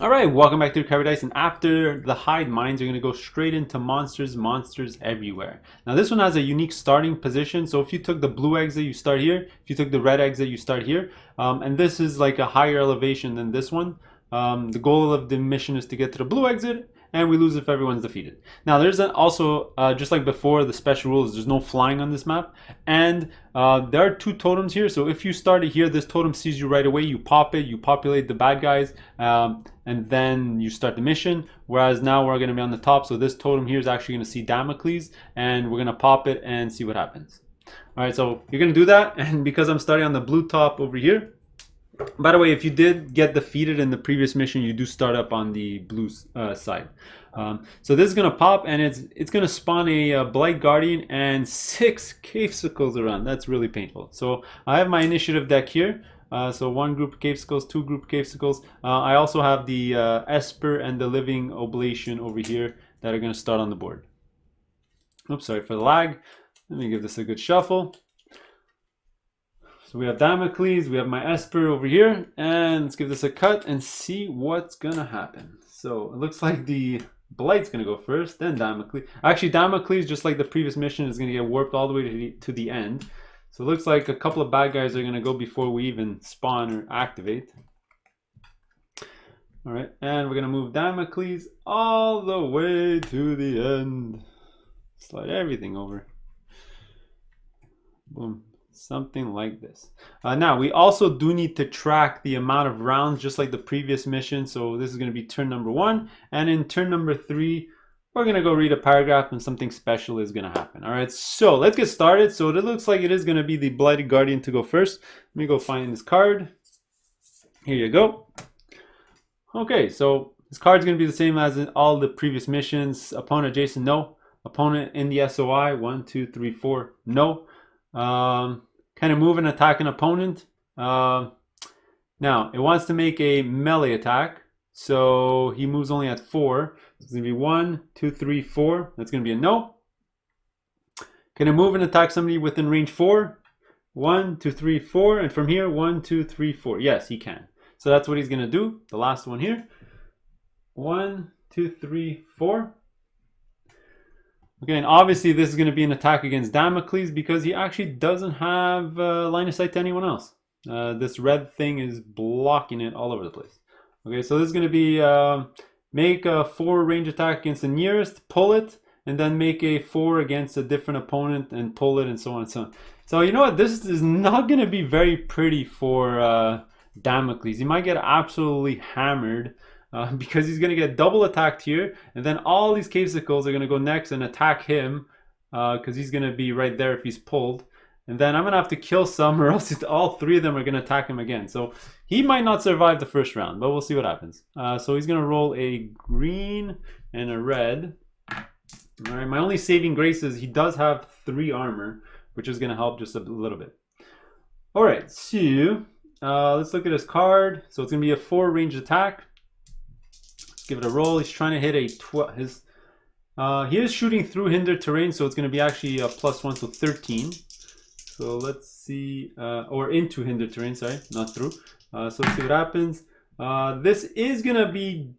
All right, welcome back to Paradise. And after the hide mines, you're going to go straight into monsters everywhere. Now, this one has a unique starting position. So if you took the blue exit, you start here. If you took the red exit, you start here. And this is like a higher elevation than this one. The goal of the mission is to get to the blue exit, and we lose if everyone's defeated. Now, there's also, just like before, the special rule is there's no flying on this map. And there are two totems here. So if you started here, this totem sees you right away. You pop it, you populate the bad guys, and then you start the mission. Whereas now we're going to be on the top. So this totem here is actually going to see Damocles, and we're going to pop it and see what happens. All right, so you're going to do that. And because I'm starting on the blue top over here, by the way, if you did get defeated in the previous mission, you do start up on the blue side. So this is going to pop, and it's going to spawn a Blight Guardian and 6 Cavesicles around. That's really painful. So I have my initiative deck here. So 1 group of Cavesicles, 2 group of Cavesicles. I also have the Esper and the Living Oblation over here that are going to start on the board. Oops, sorry for the lag. Let me give this a good shuffle. So we have Damocles, we have my Esper over here, and let's give this a cut and see what's gonna happen. So it looks like the Blight's gonna go first, then Damocles. Actually, Damocles, just like the previous mission, is gonna get warped all the way to the end. So it looks like a couple of bad guys are gonna go before we even spawn or activate. All right, and we're gonna move Damocles all the way to the end. Slide everything over. Boom. Something like this. Now, we also do need to track the amount of rounds, just like the previous mission. So this is going to be turn number 1. And in turn number 3, we're going to go read a paragraph and something special is going to happen. All right, so let's get started. So it looks like it is going to be the Blighted Guardian to go first. Let me go find this card. Here you go. Okay, so this card is going to be the same as in all the previous missions. Opponent adjacent, no. Opponent in the SOI, 1, 2, 3, 4, no. Kind of move and attack an opponent. Now, it wants to make a melee attack. So he moves only at 4. So it's going to be 1, 2, 3, 4. That's going to be a no. Can I move and attack somebody within range 4? 1, 2, 3, 4. And from here, 1, 2, 3, 4. Yes, he can. So that's what he's going to do. The last one here. 1, 2, 3, 4. Okay, and obviously this is going to be an attack against Damocles because he actually doesn't have line of sight to anyone else. This red thing is blocking it all over the place. Okay, so this is going to be make a 4 range attack against the nearest, pull it, and then make a 4 against a different opponent and pull it, and so on and so on. So you know what? This is not going to be very pretty for Damocles. He might get absolutely hammered. Because he's going to get double attacked here, and then all these Cavesicles are going to go next and attack him because he's going to be right there if he's pulled. And then I'm going to have to kill some, or else all 3 of them are going to attack him again. So he might not survive the first round, but we'll see what happens. So he's going to roll a green and a red. All right, my only saving grace is he does have 3 armor, which is going to help just a little bit. All right, so let's look at his card. So it's going to be a 4 range attack. Give it a roll. He's trying to hit a he is shooting through hindered terrain, so it's going to be actually a +1, so 13. So let's see, or into hindered terrain, sorry, not through. So let's see what happens. This is going to be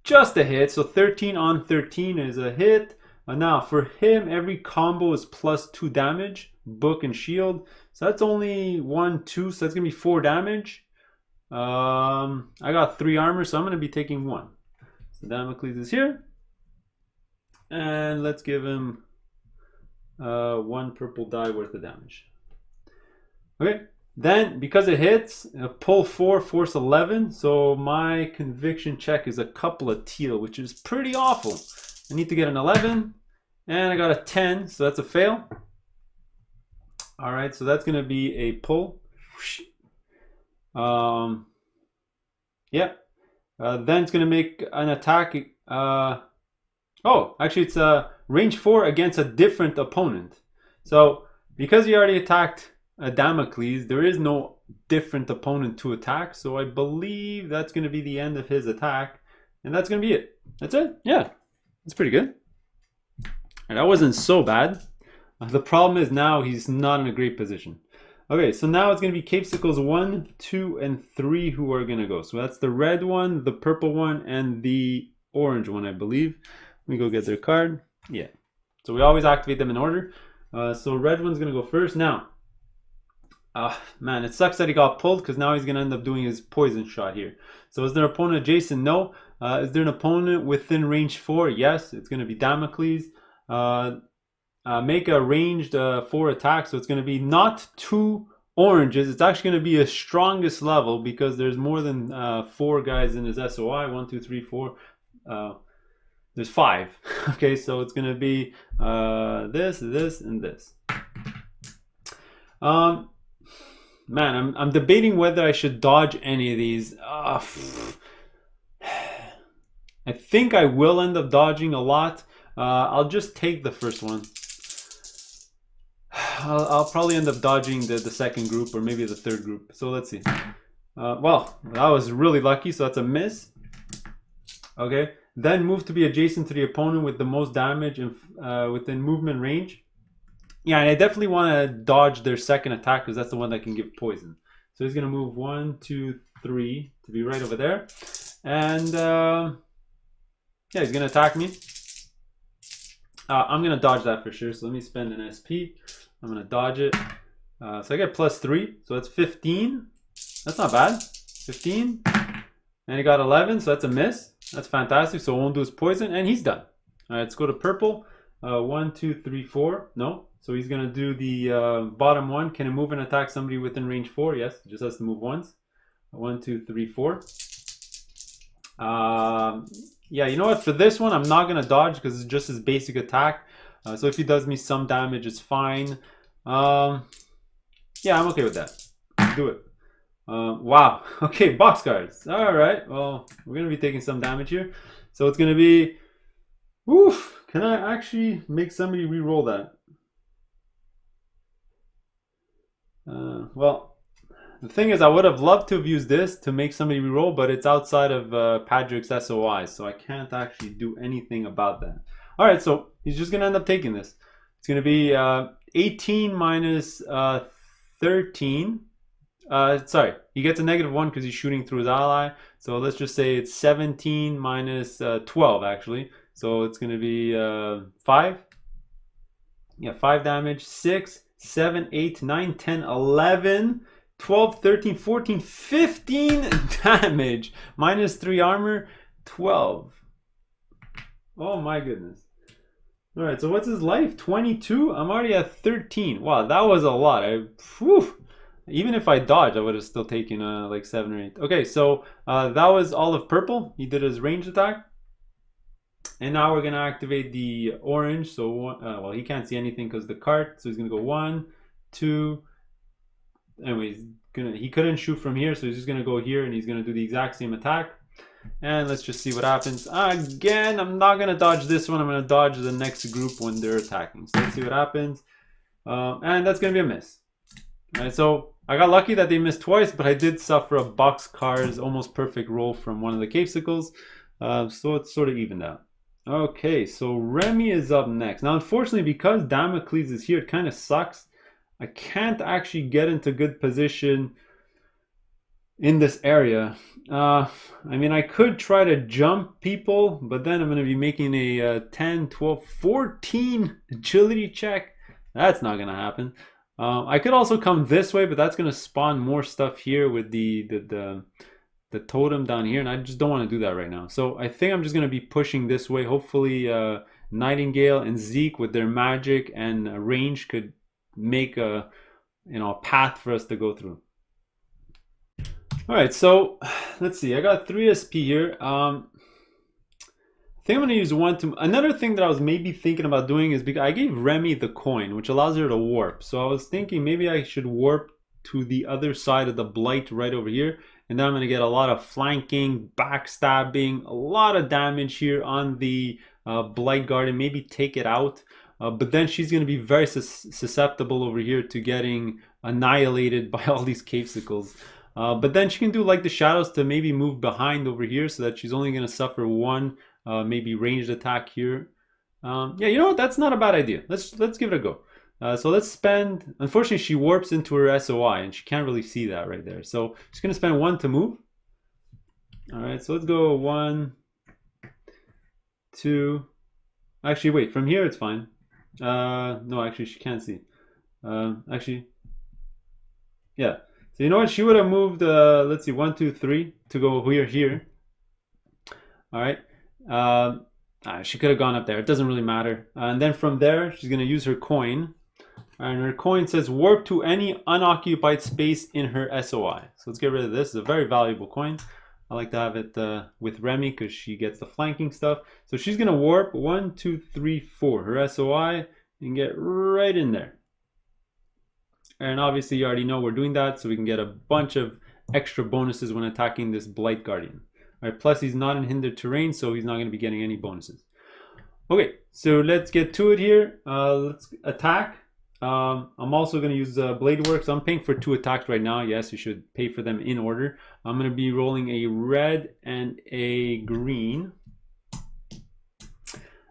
just a hit, so 13 on 13 is a hit. Now for him, every combo is +2 damage, book and shield. So that's only 1, 2, so that's going to be 4 damage. I got 3 armor, so I'm going to be taking 1. So Damocles is here, and let's give him 1 purple die worth of damage. Okay, then because it hits, pull 4, force 11. So my conviction check is a couple of teal, which is pretty awful. I need to get an 11, and I got a 10, so that's a fail. All right, so that's going to be a pull. Yeah. Then it's going to make an attack. Oh, actually, it's a range 4 against a different opponent. So because he already attacked Damocles, there is no different opponent to attack. So I believe that's going to be the end of his attack. And that's going to be it. That's it. Yeah, that's pretty good. And that wasn't so bad. The problem is now he's not in a great position. Okay, so now it's going to be Capesicles 1, 2, and 3 who are going to go. So that's the red one, the purple one, and the orange one, I believe. Let me go get their card. Yeah. So we always activate them in order. So red one's going to go first. Now, man, it sucks that he got pulled because now he's going to end up doing his poison shot here. So is there an opponent adjacent? No. Is there an opponent within range 4? Yes. It's going to be Damocles. Make a ranged 4 attack, so it's going to be not 2 oranges. It's actually going to be a strongest level because there's more than 4 guys in his SOI. 1, 2, 3, 4. There's 5. Okay, so it's going to be this, and this. Man, I'm debating whether I should dodge any of these. I think I will end up dodging a lot. I'll just take the first one. I'll probably end up dodging the second group or maybe the third group. So let's see. Well, that was really lucky. So that's a miss. Okay. Then move to be adjacent to the opponent with the most damage and within movement range. Yeah, and I definitely want to dodge their second attack because that's the one that can give poison. So he's going to move 1, 2, 3 to be right over there. And yeah, he's going to attack me. I'm going to dodge that for sure. So let me spend an SP. I'm going to dodge it. So I get +3. So that's 15. That's not bad. 15. And he got 11. So that's a miss. That's fantastic. So won't do his poison. And he's done. All right, let's go to purple. 1, 2, 3, 4. No. So he's going to do the bottom one. Can it move and attack somebody within range 4? Yes. It just has to move once. 1, 2, 3, 4. Yeah, you know what? For this one, I'm not going to dodge because it's just his basic attack. So if he does me some damage, it's fine. Yeah, I'm okay with that. Do it. Wow. Okay, box cards. All right. Well, we're going to be taking some damage here. So it's going to be... Oof. Can I actually make somebody re-roll that? Well... The thing is, I would have loved to have used this to make somebody reroll, but it's outside of Patrick's SOI, so I can't actually do anything about that. All right, so he's just going to end up taking this. It's going to be 18 minus 13. Sorry, he gets a -1 because he's shooting through his ally. So let's just say it's 17 minus 12, actually. So it's going to be 5. Yeah, 5 damage. 6, 7, 8, 9, 10, 11... 12, 13, 14, 15 damage. -3 armor, 12. Oh my goodness. All right, so what's his life? 22? I'm already at 13. Wow, that was a lot. Even if I dodged, I would have still taken like 7 or 8. Okay, so that was all of purple. He did his ranged attack. And now we're going to activate the orange. So, well, he can't see anything because of the cart. So he's going to go 1, 2... Anyway, he couldn't shoot from here, so he's just gonna go here and he's gonna do the exact same attack. And let's just see what happens. Again, I'm not gonna dodge this one. I'm gonna dodge the next group when they're attacking. So let's see what happens. And that's gonna be a miss. All right, so I got lucky that they missed twice, but I did suffer a box cards almost perfect roll from one of the Capesicles. So it's sort of evened out. Okay, so Remy is up next. Now, unfortunately, because Damocles is here, it kind of sucks. I can't actually get into good position in this area. I mean, I could try to jump people, but then I'm going to be making a 10, 12, 14 agility check. That's not going to happen. I could also come this way, but that's going to spawn more stuff here with the totem down here, and I just don't want to do that right now. So I think I'm just going to be pushing this way. Hopefully Nightingale and Zeke with their magic and range could make a path for us to go through. All right, so let's see. I got 3 SP here. I think I'm going to use 1 to... Another thing that I was maybe thinking about doing is because I gave Remy the coin, which allows her to warp. So I was thinking maybe I should warp to the other side of the blight right over here. And then I'm going to get a lot of flanking, backstabbing, a lot of damage here on the blight guard and maybe take it out. But then she's going to be very susceptible over here to getting annihilated by all these Capesicles. But then she can do like the shadows to maybe move behind over here so that she's only going to suffer 1 maybe ranged attack here. Yeah, you know what? That's not a bad idea. Let's give it a go. So let's spend, unfortunately she warps into her SOI and she can't really see that right there. So she's gonna spend 1 to move. All right, so let's go 1, 2, actually wait, from here it's fine. No, actually she can't see. Actually, yeah. So you know what, she would have moved, let's see, 1, 2, 3 to go here. All right, she could have gone up there, it doesn't really matter. And then from there, she's gonna use her coin. And her coin says warp to any unoccupied space in her SOI. So let's get rid of this. It's a very valuable coin. I like to have it with Remy because she gets the flanking stuff. So she's gonna warp 1, 2, 3, 4 her SOI and get right in there. And obviously you already know we're doing that, so we can get a bunch of extra bonuses when attacking this Blight Guardian. All right, plus he's not in hindered terrain, so he's not gonna be getting any bonuses. Okay, so let's get to it here. Let's attack. I'm also going to use Blade Works. I'm paying for 2 attacks right now. Yes, you should pay for them in order. I'm going to be rolling a red and a green.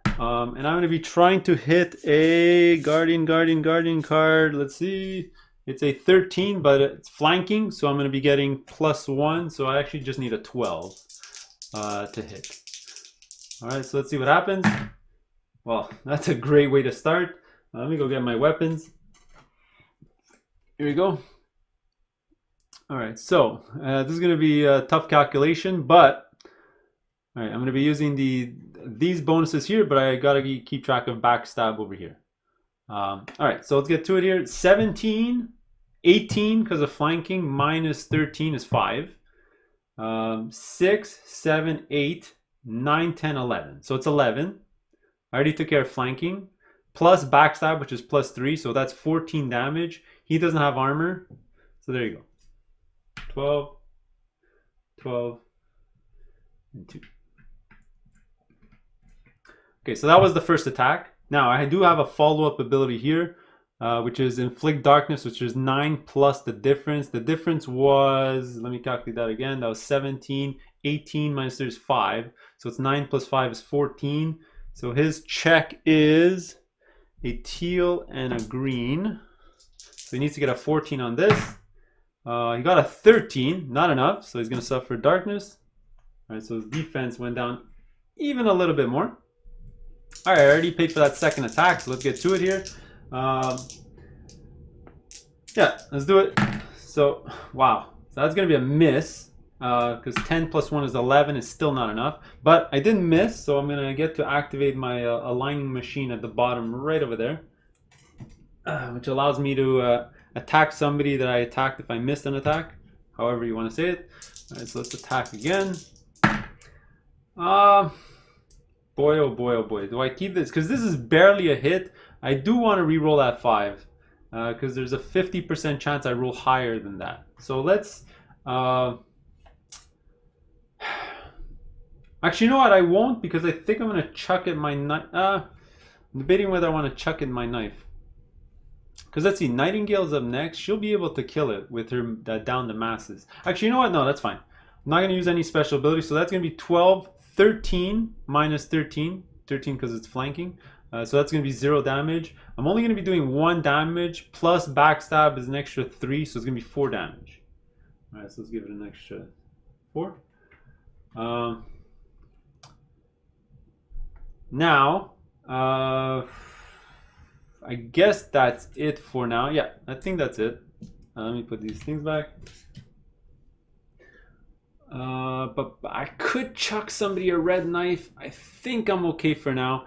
And I'm going to be trying to hit a Guardian card. Let's see. It's a 13, but it's flanking, so I'm going to be getting +1. So I actually just need a 12 to hit. All right, so let's see what happens. Well, that's a great way to start. Let me go get my weapons. Here we go. All right, so this is going to be a tough calculation, but all right, I'm going to be using these bonuses here, but I got to keep track of backstab over here. All right, so let's get to it here. 17, 18 because of flanking, minus 13 is 5. 6, 7, 8, 9, 10, 11. So it's 11. I already took care of flanking. Plus backstab, which is +3, so that's 14 damage. He doesn't have armor, so there you go. 12, 12, and 2. Okay, so that was the first attack. Now I do have a follow-up ability here, which is Inflict Darkness, which is 9 plus the difference. The difference was, let me calculate that again, that was 17, 18 minus 3 is 5. So it's 9 plus 5 is 14. So his check is a teal and a green. So he needs to get a 14 on this. He got a 13, not enough, so he's going to suffer darkness. All right, so his defense went down even a little bit more. All right, I already paid for that second attack, so let's get to it here. Yeah, let's do it. So, wow, so that's going to be a miss. Because 10 plus 1 is 11 is still not enough, but I didn't miss, so I'm gonna get to activate my aligning machine at the bottom right over there, which allows me to attack somebody that I attacked if I missed an attack, however you want to say it. All right, so let's attack again. Boy, oh boy, oh boy, do I keep this? Because this is barely a hit. I do want to re-roll that 5, because there's a 50% chance I roll higher than that. So let's actually, you know what? I won't, because I think I'm going to chuck at my knife. I'm debating whether I want to chuck at my knife. Because let's see, Nightingale's up next. She'll be able to kill it with her down the masses. Actually, you know what? No, that's fine. I'm not going to use any special ability. So that's going to be 12, 13 minus 13. 13 because it's flanking. So that's going to be 0 damage. I'm only going to be doing 1 damage. Plus backstab is an extra 3. So it's going to be 4 damage. All right, so let's give it an extra 4. Now, I guess that's it for now. Yeah, I think that's it. Let me put these things back. But I could chuck somebody a red knife. I think I'm okay for now.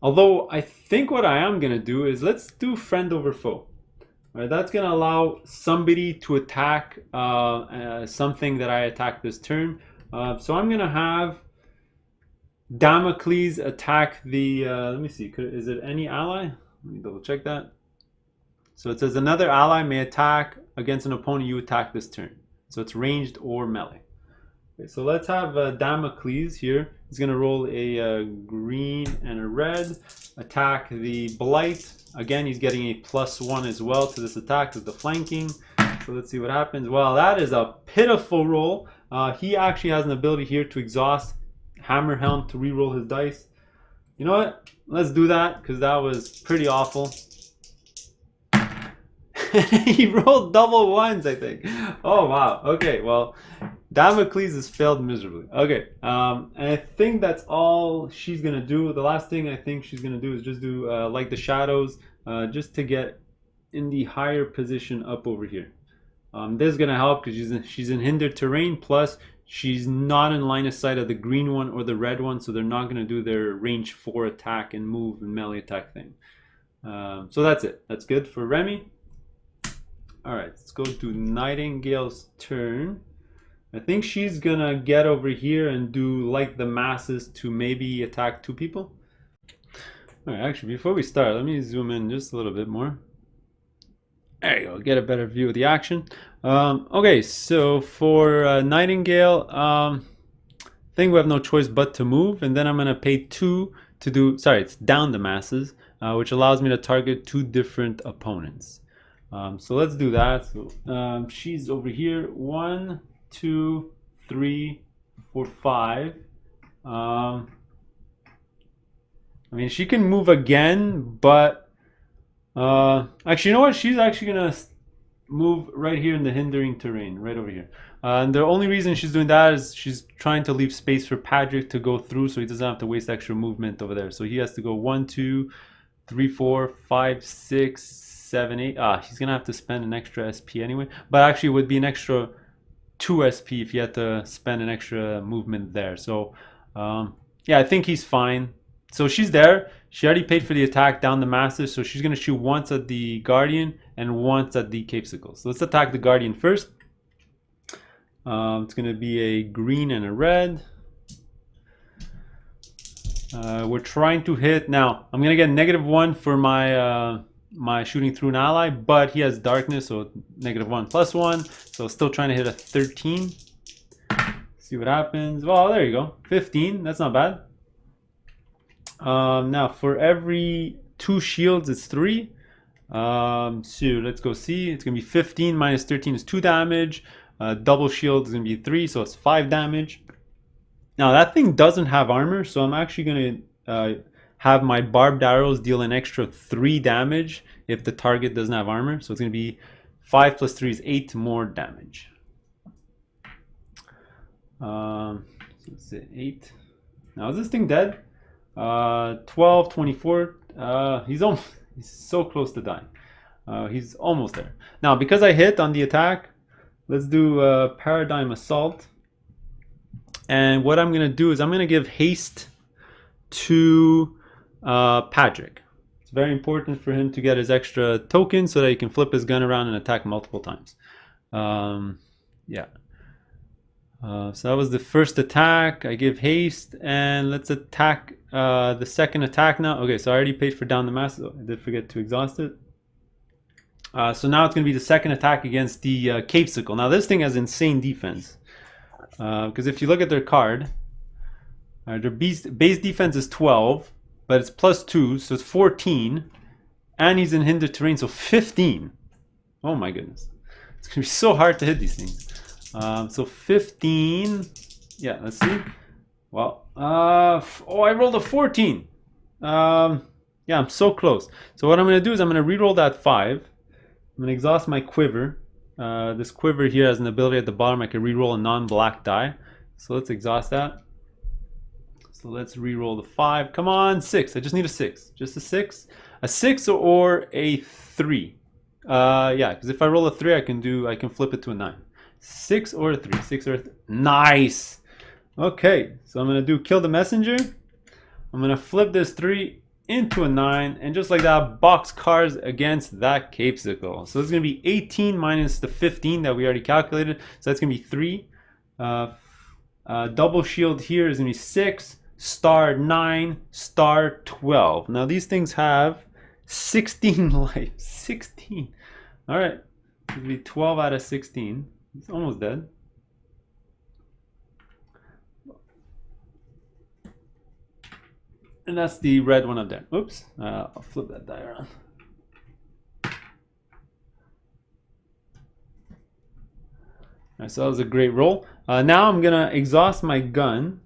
Although I think what I am gonna do is let's do friend over foe. All right, that's gonna allow somebody to attack something that I attacked this turn. So I'm gonna have Damocles attack the, let me see, is it any ally? Let me double check that. So it says another ally may attack against an opponent you attack this turn. So it's ranged or melee. Okay, so let's have Damocles here. He's going to roll a green and a red. Attack the Blight. Again, he's getting a +1 as well to this attack with the flanking. So let's see what happens. Well, that is a pitiful roll. He actually has an ability here to exhaust Hammer Helm to re-roll his dice. You know what? Let's do that because that was pretty awful. He rolled double ones, I think. Oh wow. Okay, well, Damocles has failed miserably. Okay, and I think that's all she's gonna do. The last thing I think she's gonna do is just do like the shadows, just to get in the higher position up over here. This is gonna help because she's in hindered terrain. Plus, she's not in line of sight of the green one or the red one, so they're not gonna do their range 4 attack and move and melee attack thing. So that's it. That's good for Remy. All right, let's go to Nightingale's turn. I think she's gonna get over here and do like the masses to maybe attack 2 people. All right, actually, before we start, let me zoom in just a little bit more. There you go, get a better view of the action. Okay, so for Nightingale, I think we have no choice but to move, and then I'm gonna pay 2 to do, sorry, it's down the masses, which allows me to target 2 different opponents. So let's do that. So she's over here. 1, 2, 3, 4, 5. I mean, she can move again, but actually, you know what? She's actually gonna move right here in the hindering terrain, right over here. And the only reason she's doing that is she's trying to leave space for Patrick to go through, so he doesn't have to waste extra movement over there. So he has to go 1, 2, 3, 4, 5, 6, 7, 8. He's gonna have to spend an extra SP anyway. But actually, it would be an extra 2 SP if you had to spend an extra movement there. So yeah, I think he's fine. So she's there. She already paid for the attack down the masses, so she's gonna shoot once at the Guardian and once at the Capesicle. So let's attack the Guardian first. It's gonna be a green and a red. We're trying to hit. Now I'm gonna get -1 for my my shooting through an ally, but he has darkness, so -1 + 1. So still trying to hit a 13. See what happens. Well, there you go, 15. That's not bad. Now for every 2 shields, it's 3. So let's go see. It's gonna be 15 minus 13 is 2 damage. Double shield is gonna be 3, so it's 5 damage. Now that thing doesn't have armor, so I'm actually gonna have my barbed arrows deal an extra 3 damage if the target doesn't have armor. So it's gonna be 5 + 3 is 8 more damage. So let's say 8. Now is this thing dead? 12, 24. He's so close to dying. He's almost there. Now because I hit on the attack, let's do a Paradigm Assault. And what I'm gonna do is I'm gonna give haste to Patrick. It's very important for him to get his extra token so that he can flip his gun around and attack multiple times. Yeah. So that was the first attack. I give haste, and let's attack the second attack now. Okay, so I already paid for down the mass. I did forget to exhaust it. So now it's going to be the second attack against the Capesicle. Now this thing has insane defense. Because if you look at their card, their base defense is 12, but it's +2, so it's 14. And he's in hindered terrain, so 15. Oh my goodness. It's going to be so hard to hit these things. So 15. Yeah, let's see. Well, oh, I rolled a 14. Yeah, I'm so close. So what I'm going to do is I'm going to re-roll that 5. I'm going to exhaust my quiver. This quiver here has an ability at the bottom. I can re-roll a non-black die. So let's exhaust that. So let's re-roll the 5. Come on, 6. I just need a 6. Just a 6. A 6 or a 3. Yeah, because if I roll a 3, I can flip it to a 9. 6 or a 3. 6 or a 3. Nice. Okay, so I'm going to do kill the messenger. I'm going to flip this 3 into a 9, and just like that, box cars against that Capesicle. So it's going to be 18 minus the 15 that we already calculated. So that's going to be 3. Double shield here is going to be 6, star 9, star 12. Now these things have 16 life. 16. All right. It'll be 12 out of 16. It's almost dead. And that's the red one up there. Oops. I'll flip that die around. Alright, so that was a great roll. Now I'm gonna exhaust my gun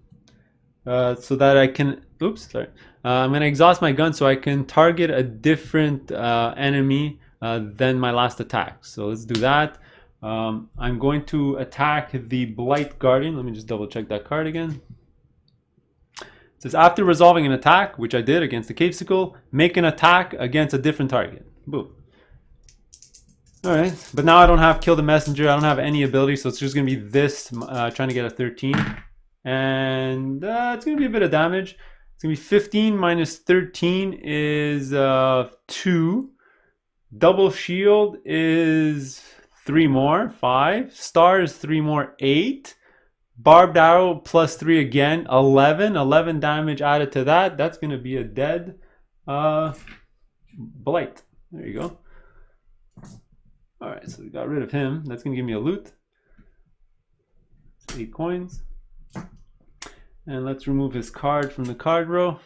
so that I can. Oops, sorry. I'm gonna exhaust my gun so I can target a different enemy then my last attack. So let's do that. I'm going to attack the Blight Guardian. Let me just double check that card again. It says after resolving an attack, which I did against the Cavesicle, make an attack against a different target. Boom. Alright, but now I don't have Kill the Messenger. I don't have any ability, so it's just going to be this, trying to get a 13. And it's going to be a bit of damage. It's going to be 15 minus 13 is 2. Double shield is 3 more, 5. Star is 3 more, 8. Barbed arrow plus 3 again, 11. 11 damage added to that. That's going to be a dead Blight. There you go. Alright, so we got rid of him. That's going to give me a loot. 8 coins. And let's remove his card from the card row.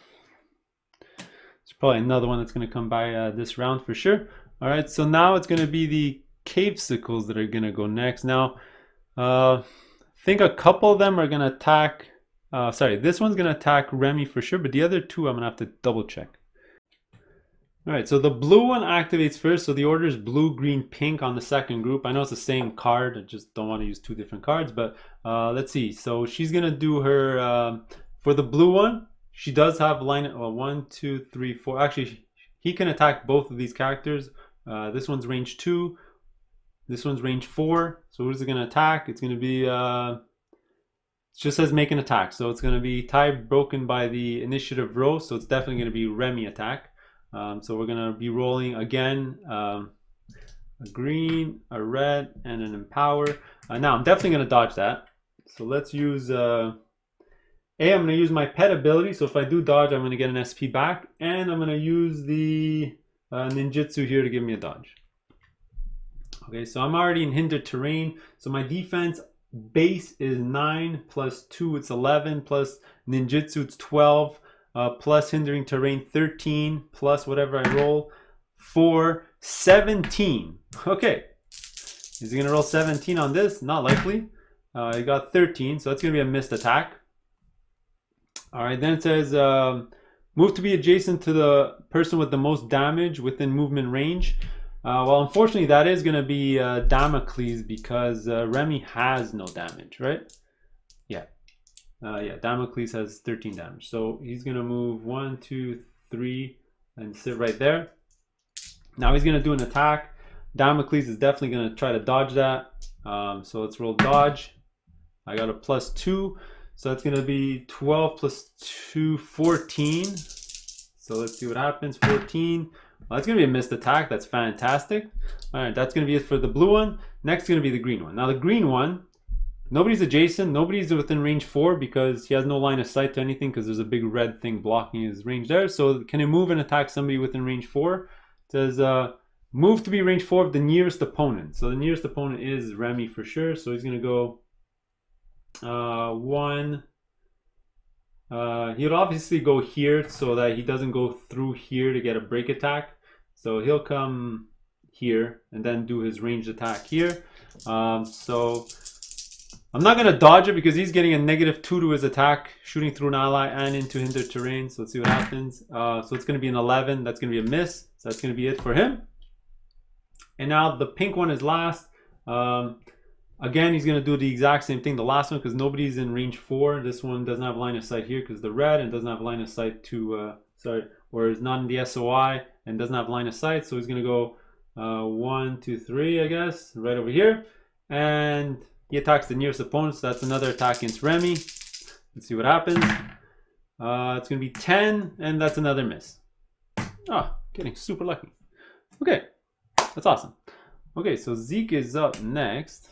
There's probably another one that's going to come by this round for sure. Alright, so now it's going to be the Cavesicles that are going to go next. Now, I think a couple of them are going to attack... this one's going to attack Remy for sure, but the other two I'm going to have to double check. Alright, so the blue one activates first, so the order is blue, green, pink on the second group. I know it's the same card, I just don't want to use 2 different cards, but let's see. So she's going to do her, for the blue one, she does have line, 1, 2, 3, 4. Actually, he can attack both of these characters. This one's range 2, this one's range 4. So who's it going to attack? It's going to be, it just says make an attack. So it's going to be tie broken by the initiative row, so it's definitely going to be Remy attack. So we're going to be rolling again a green, a red, and an empower. Now I'm definitely going to dodge that. So let's use I'm going to use my pet ability. So if I do dodge, I'm going to get an SP back, and I'm going to use the ninjutsu here to give me a dodge. Okay, so I'm already in hindered terrain. So my defense base is 9 plus 2, it's 11, plus ninjutsu, it's 12. Plus hindering terrain 13, plus whatever I roll for 17. Okay, is he gonna roll 17 on this? Not likely. He got 13, so that's gonna be a missed attack. All right, then it says move to be adjacent to the person with the most damage within movement range. Well, unfortunately, that is gonna be Damocles, because Remy has no damage, right? Yeah. Yeah, Damocles has 13 damage. So he's going to move 1, 2, 3 and sit right there. Now he's going to do an attack. Damocles is definitely going to try to dodge that. So let's roll dodge. I got a plus 2. So that's going to be 12 plus 2, 14. So let's see what happens. 14. Well, that's going to be a missed attack. That's fantastic. All right, that's going to be it for the blue one. Next is going to be the green one. Now the green one, nobody's adjacent, nobody's within range 4 because he has no line of sight to anything because there's a big red thing blocking his range there. So can he move and attack somebody within range 4? It says move to be range 4 of the nearest opponent. So the nearest opponent is Remy for sure. So he's going to go 1. He'll obviously go here so that he doesn't go through here to get a break attack. So he'll come here and then do his ranged attack here. So I'm not going to dodge it because he's getting a -2 to his attack, shooting through an ally and into hindered terrain. So let's see what happens. So it's going to be an 11. That's going to be a miss. So that's going to be it for him. And now the pink one is last. Again, he's going to do the exact same thing. The last one, because nobody's in range 4. This one doesn't have line of sight here because the red, and doesn't have line of sight to, or is not in the SOI and doesn't have line of sight. So he's going to go 1, 2, 3, I guess, right over here. And he attacks the nearest opponent, so that's another attack against Remy. Let's see what happens. It's going to be 10, and that's another miss. Oh, getting super lucky. Okay, that's awesome. Okay, so Zeke is up next.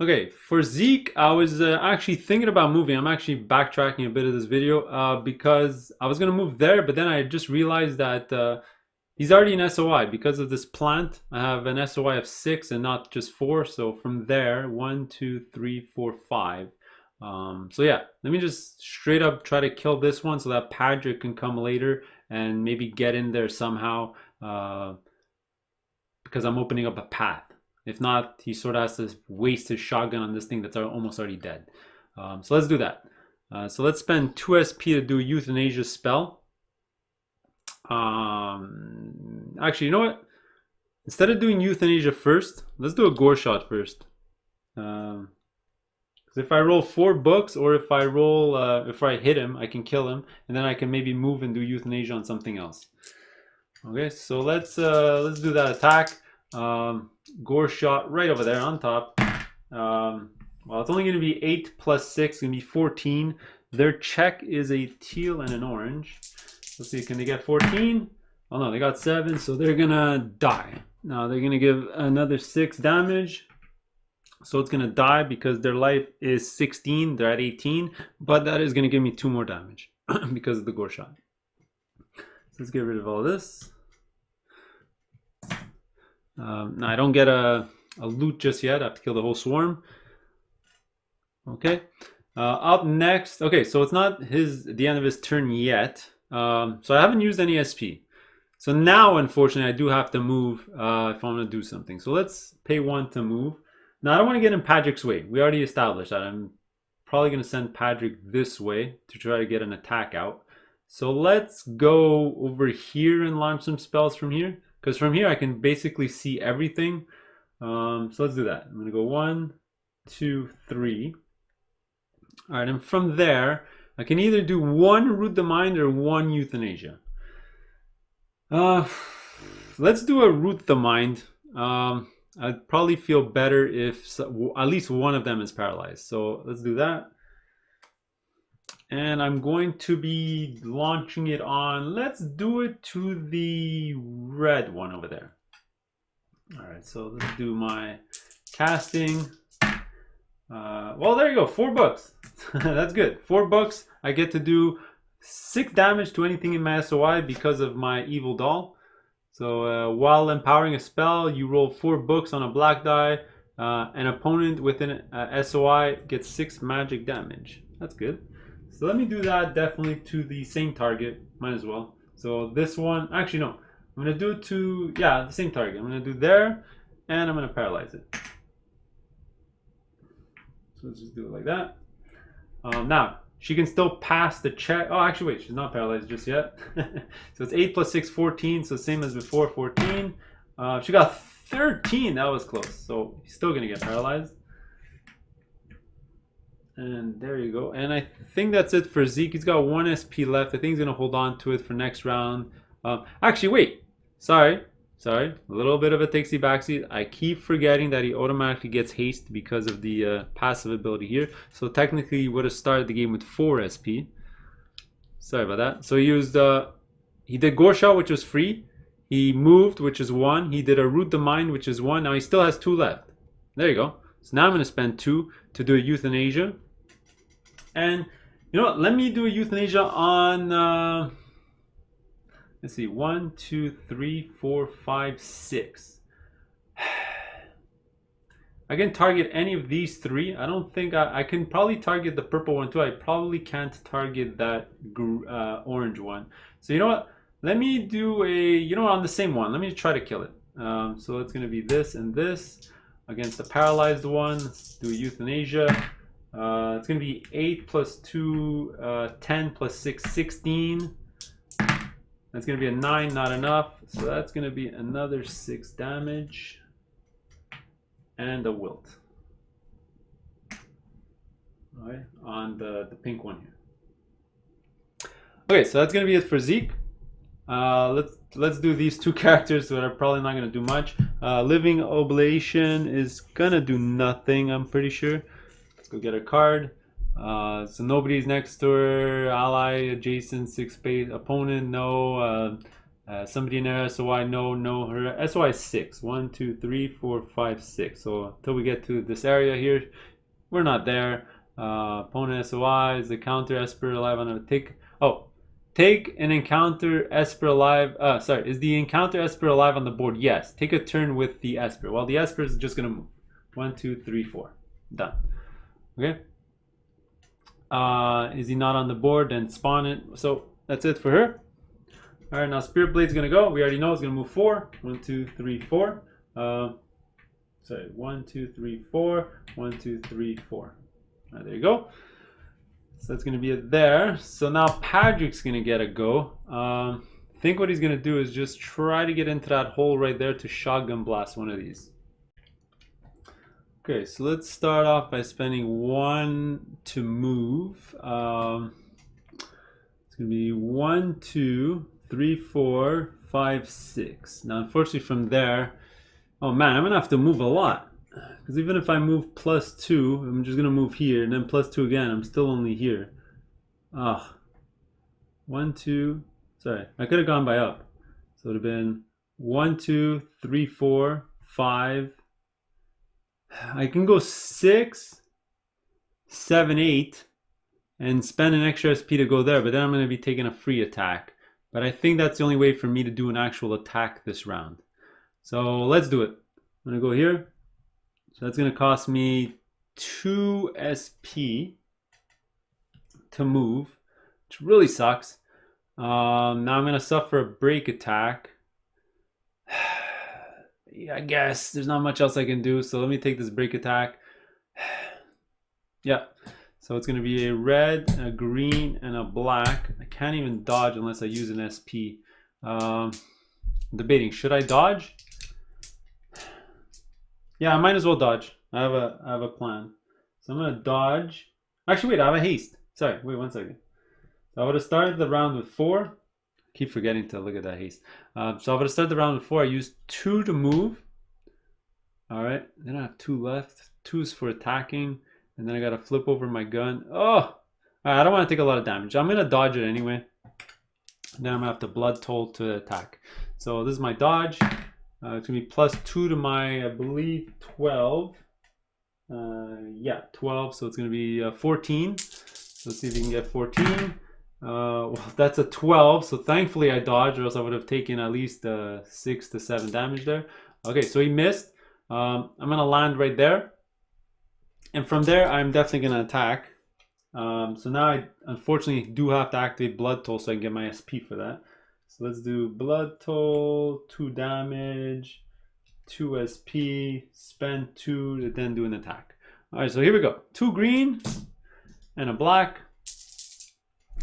Okay, for Zeke, I was actually thinking about moving. I'm actually backtracking a bit of this video because I was going to move there, but then I just realized that he's already in SOI because of this plant. I have an SOI of 6 and not just 4. So from there, 1, 2, 3, 4, 5. So yeah, let me just straight up try to kill this one so that Patrick can come later and maybe get in there somehow because I'm opening up a path. If not, he sort of has to waste his shotgun on this thing that's almost already dead. So let's do that. So let's spend 2 SP to do Euthanasia spell. Actually, you know what? Instead of doing euthanasia first, let's do a gore shot first. Because if I roll 4 books, or if I roll, if I hit him, I can kill him, and then I can maybe move and do euthanasia on something else. Okay, so let's do that attack. Gore shot right over there on top. Well, it's only going to be 8 plus 6, going to be 14. Their check is a teal and an orange. Let's see, can they get 14? Oh no, they got 7, so they're going to die. Now they're going to give another 6 damage. So it's going to die because their life is 16. They're at 18. But that is going to give me 2 more damage because of the gore shot. So let's get rid of all this. Now I don't get a loot just yet. I have to kill the whole swarm. Okay. Up next. Okay, so it's not the end of his turn yet. So I haven't used any SP. So now, unfortunately, I do have to move if I want to do something. So let's pay 1 to move. Now, I don't want to get in Patrick's way. We already established that. I'm probably going to send Patrick this way to try to get an attack out. So let's go over here and launch some spells from here. Because from here, I can basically see everything. So let's do that. I'm going to go 1, 2, 3. All right, and from there, I can either do 1 Root the Mind or 1 Euthanasia. Let's do a Root the Mind. I'd probably feel better if at least one of them is paralyzed. So let's do that. And I'm going to be launching it on, let's do it to the red one over there. All right, so let's do my casting. Well, there you go, 4 books. That's good. 4 books. I get to do 6 damage to anything in my SOI because of my evil doll. So while empowering a spell, you roll 4 books on a black die. An opponent within SOI gets 6 magic damage. That's good. So let me do that definitely to the same target. Might as well. So this one, actually no. I'm going to do it to, yeah, the same target. I'm going to do there, and I'm going to paralyze it. So let's just do it like that. Now, she can still pass the check. Oh, actually, wait, she's not paralyzed just yet. So it's 8 plus 6, 14. So same as before, 14. She got 13. That was close. So she's still going to get paralyzed. And there you go. And I think that's it for Zeke. He's got 1 SP left. I think he's going to hold on to it for next round. Actually, wait. Sorry. A little bit of a takesy backseat. I keep forgetting that he automatically gets haste because of the passive ability here. So technically, he would have started the game with 4 SP. Sorry about that. So he used, he did Gore Shot, which was free. He moved, which is 1. He did a Root the Mind, which is 1. Now he still has 2 left. There you go. So now I'm going to spend 2 to do a Euthanasia. And you know what? Let me do a Euthanasia on, let's see, 1, 2, 3, 4, 5, 6. I can target any of these 3. I don't think I can probably target the purple one too. I probably can't target that orange one. So you know what? Let me do a, you know what, on the same one. Let me try to kill it. So it's going to be this and this against the paralyzed one. Let's do a Euthanasia. It's going to be 8 plus 2, 10 plus 6, 16. That's going to be a 9, not enough. So that's going to be another 6 damage. And a wilt. Alright, on the pink one here. Okay, so that's going to be it for Zeke. Let's do these 2 characters that are probably not going to do much. Living Oblation is going to do nothing, I'm pretty sure. Let's go get a card. So nobody's next to her. Ally, adjacent, 6 space. Opponent, no. Somebody in her SOI, no. Her SOI is 6. 1, 2, 3, 4, 5, 6. So until we get to this area here, we're not there. Opponent SOI is the counter Esper alive on a take. Oh, take an encounter Esper alive. Sorry, is the encounter Esper alive on the board? Yes. Take a turn with the Esper. Well, the Esper is just gonna move. 1, 2, 3, 4. Done. Okay. Is he not on the board? Then spawn it. So that's it for her. All right, now Spirit Blade's gonna go. We already know it's gonna move 4. 1, 2, 3, 4. Sorry, 1, 2, 3, 4. 1, 2, 3, 4. All right, there you go. So that's gonna be it there. So now Patrick's gonna get a go. think what he's going to do is just try to get into that hole right there to shotgun blast one of these. Okay, so let's start off by spending 1 to move. It's going to be 1, 2, 3, 4, 5, 6. Now, unfortunately, from there, oh man, I'm going to have to move a lot. Because even if I move +2, I'm just going to move here, and then +2 again, I'm still only here. Ah. 1, 2, sorry, I could have gone by up. So it would have been 1, 2, 3, 4, 5. I can go 6, 7, 8, and spend an extra SP to go there, but then I'm going to be taking a free attack. But I think that's the only way for me to do an actual attack this round. So let's do it. I'm going to go here. So that's going to cost me 2 SP to move, which really sucks. Now I'm going to suffer a break attack. Yeah, I guess there's not much else I can do, so let me take this break attack. Yeah, so it's going to be a red, a green, and a black. I can't even dodge unless I use an SP. Debating, should I dodge? Yeah, I might as well dodge. I have a plan. So I'm going to dodge. Actually, wait, I have a haste. Sorry, wait 1 second. So I would have started the round with 4. Keep forgetting to look at that haste. So I would have started the round with 4. I used 2 to move. All right, then I have 2 left. 2 is for attacking, and then I got to flip over my gun. Oh, all right, I don't want to take a lot of damage. I'm gonna dodge it anyway. Then I'm gonna have to blood toll to attack. So this is my dodge. It's gonna be +2 to my, I believe, 12. Yeah, 12. So it's gonna be 14. So let's see if we can get 14. Well, that's a 12, so thankfully I dodged, or else I would have taken at least 6 to 7 damage there. Okay, so he missed. I'm gonna land right there, and from there I'm definitely gonna attack. So now I unfortunately do have to activate blood toll so I can get my SP for that. So let's do blood toll, 2 damage, 2 SP, spend 2 to then do an attack. All right, so here we go. 2 green and a black.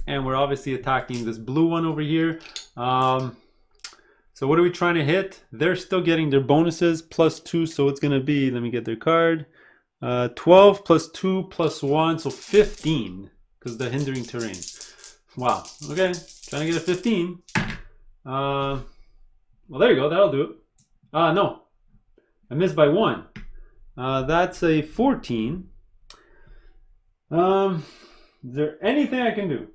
And we're obviously attacking this blue one over here. So what are we trying to hit? They're still getting their bonuses +2, so it's gonna be, let me get their card. 12 +2 +1, so 15, because the hindering terrain. Wow, okay, trying to get a 15. Well, there you go, that'll do it. No, I missed by 1. That's a 14. Is there anything I can do?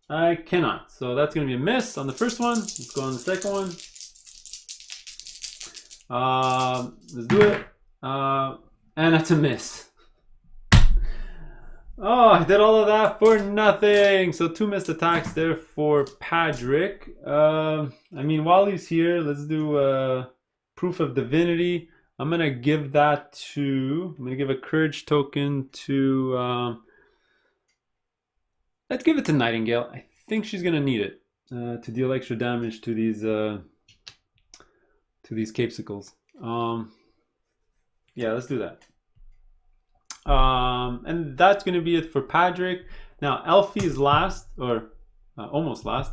I cannot. So that's going to be a miss on the first one. Let's go on the second one. Let's do it. And that's a miss. Oh, I did all of that for nothing. So 2 missed attacks there for Patrick. I mean, while he's here, let's do Proof of Divinity. I'm going to give that to, I'm going to give a courage token to, let's give it to Nightingale. I think she's gonna need it to deal extra damage to these capsicles. Yeah, let's do that. And that's gonna be it for Patrick. Now Elfie is last, or almost last.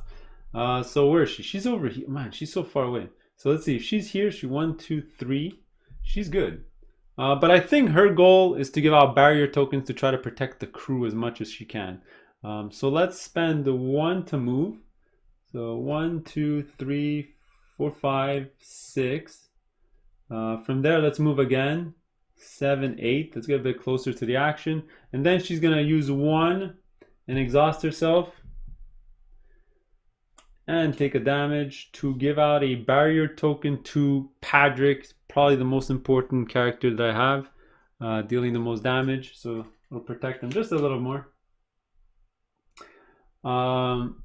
So where is she? She's over here. Man, she's so far away. So let's see. If she's here, she 1, 2, 3. She's good. But I think her goal is to give out barrier tokens to try to protect the crew as much as she can. So let's spend the 1 to move. So 1, 2, 3, 4, 5, 6. From there, let's move again. 7, 8. Let's get a bit closer to the action. And then she's going to use 1 and exhaust herself. And take a damage to give out a barrier token to Patrick. Probably the most important character that I have. Dealing the most damage. So it'll protect him just a little more. And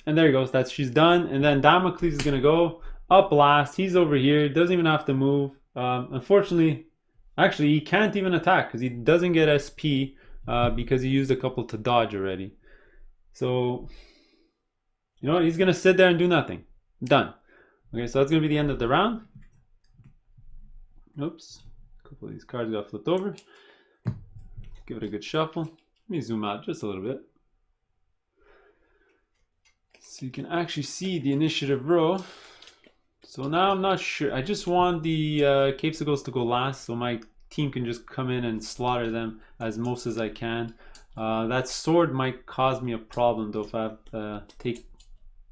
there he goes. That's, she's done. And then Damocles is gonna go up last. He's over here. Doesn't even have to move. Unfortunately, actually, he can't even attack because he doesn't get SP because he used a couple to dodge already. So, you know what? He's gonna sit there and do nothing. Done. Okay, so that's gonna be the end of the round. Oops, a couple of these cards got flipped over. Give it a good shuffle. Let me zoom out just a little bit. So you can actually see the initiative row. So now I'm not sure. I just want the Capesicles to go last so my team can just come in and slaughter them as most as I can. That sword might cause me a problem though if I take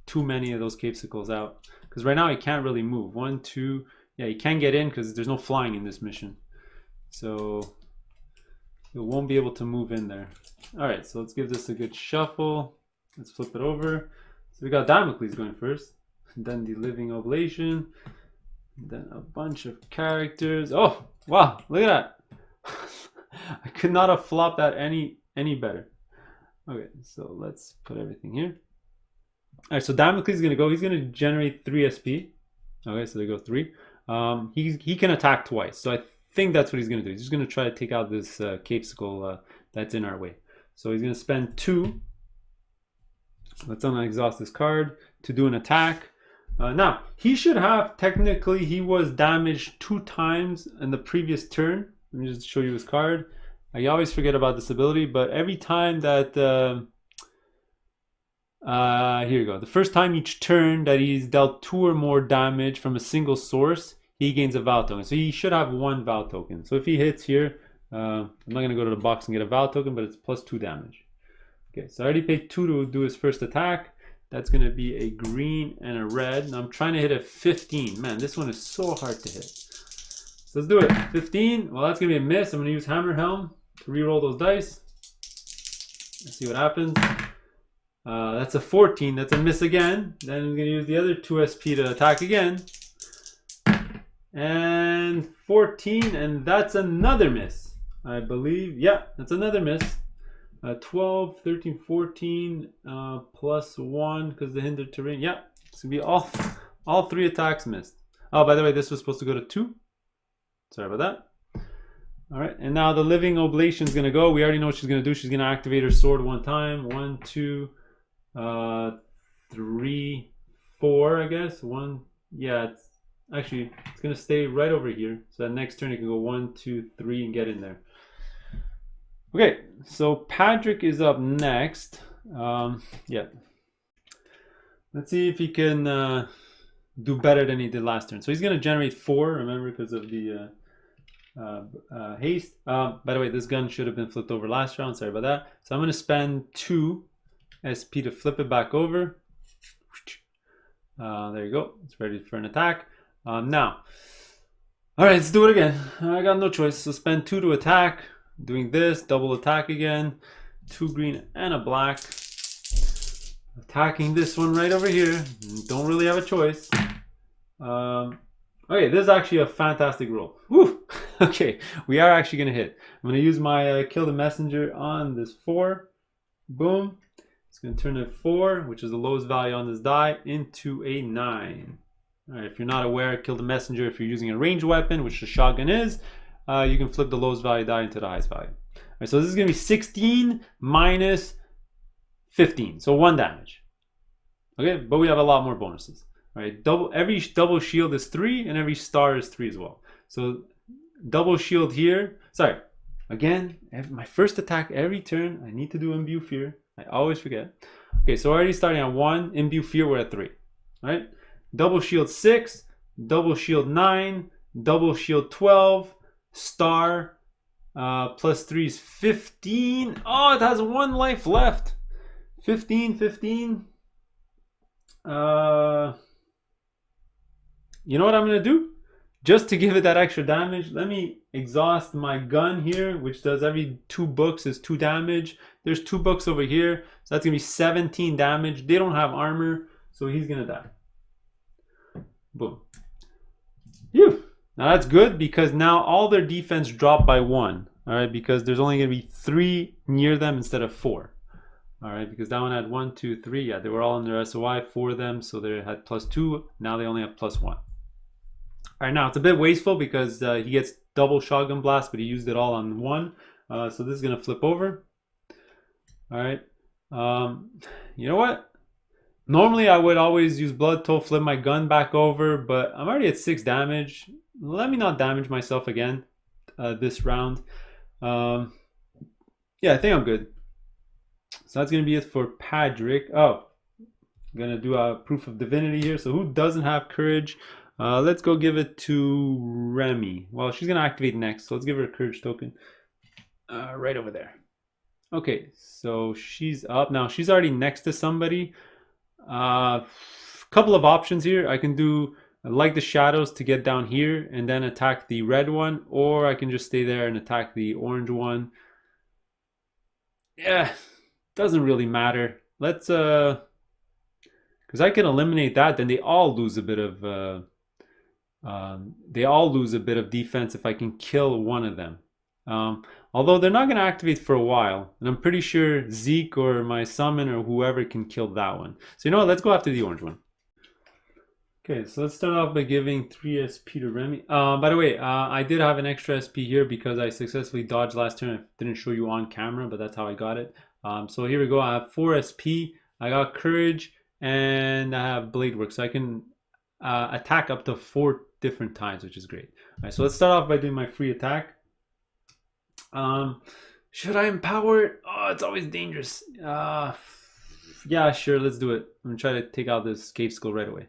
too many of those Capesicles out. Because right now he can't really move. 1, 2, yeah, he can't get in because there's no flying in this mission. So it won't be able to move in there. All right, so let's give this a good shuffle. Let's flip it over. So we got Damocles going first. Then the Living Oblation, then a bunch of characters. Oh wow, look at that. I could not have flopped that any better. Okay, so let's put everything here. All right, so Damocles is gonna go. He's gonna generate 3 SP. Okay, so they go 3. He can attack twice, so I think that's what he's gonna do. He's just gonna try to take out this Capesicle that's in our way. So he's gonna spend 2. Let's unexhaust this card to do an attack. Now, he should have, technically, he was damaged 2 times in the previous turn. Let me just show you his card. I always forget about this ability, but every time that, here you go. The first time each turn that he's dealt 2 or more damage from a single source, he gains a Val token. So he should have 1 Val token. So if he hits here, I'm not going to go to the box and get a Val token, but it's plus 2 damage. Okay, so I already paid 2 to do his first attack. That's going to be a green and a red. Now I'm trying to hit a 15. Man, this one is so hard to hit. So let's do it. 15. Well, that's going to be a miss. I'm going to use Hammer Helm to reroll those dice. Let's see what happens. That's a 14. That's a miss again. Then I'm going to use the other 2 SP to attack again. And 14. And that's another miss, I believe. Yeah, that's another miss. 12, 13, 14, plus 1 because the hindered terrain. Yeah, it's going to be all 3 attacks missed. Oh, by the way, this was supposed to go to 2. Sorry about that. All right, and now the Living Oblation is going to go. We already know what she's going to do. She's going to activate her sword 1 time. 1, 2, 3, 4, I guess. 1, yeah, it's going to stay right over here. So that next turn it can go 1, 2, 3 and get in there. Okay, so Patrick is up next. Yeah. Let's see if he can do better than he did last turn. So he's going to generate 4, remember, because of the haste. By the way, this gun should have been flipped over last round. Sorry about that. So I'm going to spend 2 SP to flip it back over. There you go. It's ready for an attack. Now, all right, let's do it again. I got no choice. So spend 2 to attack. Doing this, double attack again. 2 green and a black. Attacking this one right over here. Don't really have a choice. Okay, this is actually a fantastic roll. Woo! Okay, we are actually going to hit. I'm going to use my Kill the Messenger on this 4. Boom. It's going to turn a 4, which is the lowest value on this die, into a 9. All right, if you're not aware, Kill the Messenger, if you're using a ranged weapon, which the shotgun is, you can flip the lowest value die into the highest value. All right, so this is going to be 16 minus 15, so 1 damage. Okay, but we have a lot more bonuses. All right, every double shield is 3, and every star is 3 as well. So double shield here. Sorry, again, my first attack every turn. I need to do Imbue Fear. I always forget. Okay, so already starting at 1, Imbue Fear, we're at 3. All right, double shield 6, double shield 9, double shield 12. Star plus 3 is 15. Oh, it has 1 life left. 15. You know what I'm going to do? Just to give it that extra damage, let me exhaust my gun here, which does every 2 books is 2 damage. There's 2 books over here, so that's going to be 17 damage. They don't have armor, so he's going to die. Boom. Phew. Now that's good because now all their defense dropped by 1. All right, because there's only going to be 3 near them instead of 4. All right, because that one had 1, 2, 3. Yeah, they were all in their SOI, 4 of them, so they had plus 2. Now they only have plus 1. All right, now it's a bit wasteful because he gets double shotgun blast, but he used it all on 1. So this is going to flip over. All right. You know what? Normally I would always use Blood Toll, flip my gun back over, but I'm already at 6 damage. Let me not damage myself again this round. Yeah, I think I'm good. So that's going to be it for Patrick. Oh, I'm gonna do a proof of divinity here. So who doesn't have courage? Let's go give it to Remy. Well, she's gonna activate next, so let's give her a courage token. Right over there. Okay, so she's up now. She's already next to somebody. Couple of options here. I can do like the shadows to get down here and then attack the red one, or I can just stay there and attack the orange one. Yeah, doesn't really matter. Let's because I can eliminate that, then they all lose a bit of defense if I can kill one of them. Although they're not going to activate for a while, and I'm pretty sure Zeke or my summon or whoever can kill that one. So you know what? Let's go after the orange one. Okay, so let's start off by giving 3 SP to Remy. By the way, I did have an extra SP here because I successfully dodged last turn. I didn't show you on camera, but that's how I got it. So here we go. I have 4 SP. I got Courage, and I have Blade Work. So I can attack up to 4 different times, which is great. All right, so let's start off by doing my free attack. Should I empower it? Oh, it's always dangerous. Yeah, sure, let's do it. I'm gonna try to take out this cave skull right away.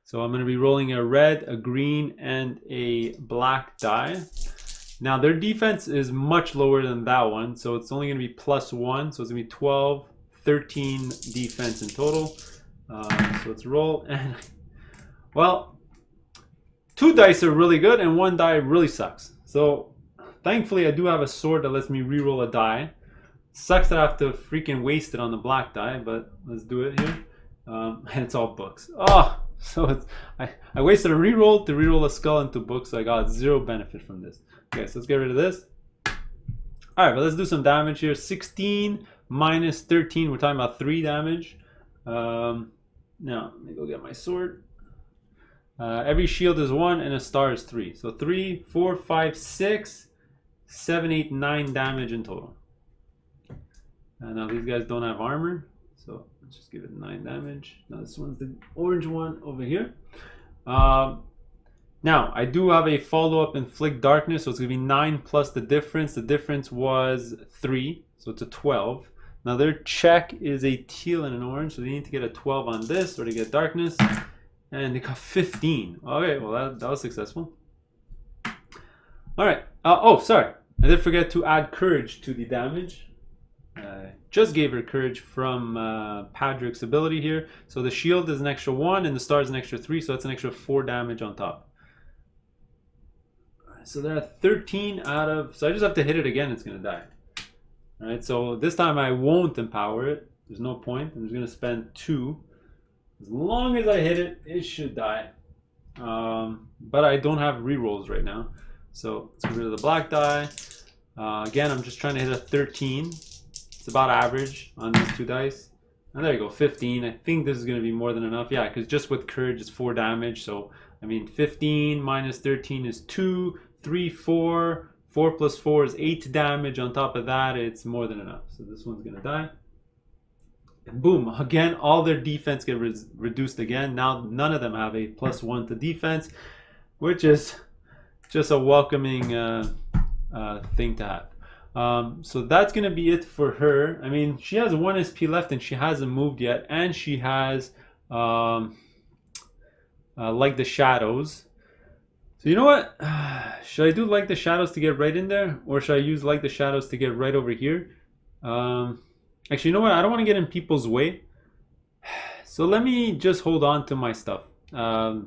So I'm gonna be rolling a red, a green, and a black die. Now their defense is much lower than that one, so it's only gonna be +1, so it's gonna be 12, 13 defense in total. So let's roll, and well, 2 dice are really good and 1 die really sucks. So thankfully I do have a sword that lets me reroll a die. Sucks that I have to freaking waste it on the black die, but let's do it here. And it's all books. Oh, so it's, I wasted a reroll to reroll a skull into books, so I got 0 benefit from this. Okay, so let's get rid of this. Alright, but let's do some damage here. 16 minus 13, we're talking about 3 damage. Now, let me go get my sword. Every shield is 1 and a star is 3. So 3, 4, 5, 6, 7, 8, 9 damage in total. Now these guys don't have armor, so let's just give it 9 damage. Now this one's the orange one over here. Now I do have a follow-up Inflict Darkness, so it's gonna be 9 plus the difference. The difference was 3, so it's a 12. Now their check is a teal and an orange, so they need to get a 12 on this or to get darkness. And they got 15. Okay, well that was successful. Alright, oh sorry, I did forget to add courage to the damage. Just gave her courage from Padrick's ability here. So the shield is an extra 1 and the star is an extra 3, so that's an extra 4 damage on top. So they're at 13 out of, so I just have to hit it again, it's gonna die. Alright, so this time I won't empower it. There's no point. I'm just gonna spend 2. As long as I hit it, it should die. But I don't have rerolls right now. So let's get rid of the black die. Again, I'm just trying to hit a 13. It's about average on these 2 dice. And there you go, 15. I think this is going to be more than enough. Yeah, because just with courage, it's 4 damage. So, I mean, 15 minus 13 is 2, 3, 4. 4 plus 4 is 8 damage. On top of that, it's more than enough. So this one's going to die. And boom, again, all their defense get reduced again. Now, none of them have a +1 to defense, which is just a welcoming thing to have. So that's gonna be it for her. I mean, she has 1 SP left and she hasn't moved yet, and she has like the shadows. So you know what, should I do like the shadows to get right in there, or should I use like the shadows to get right over here? Actually, you know what, I don't want to get in people's way, so let me just hold on to my stuff. Yeah,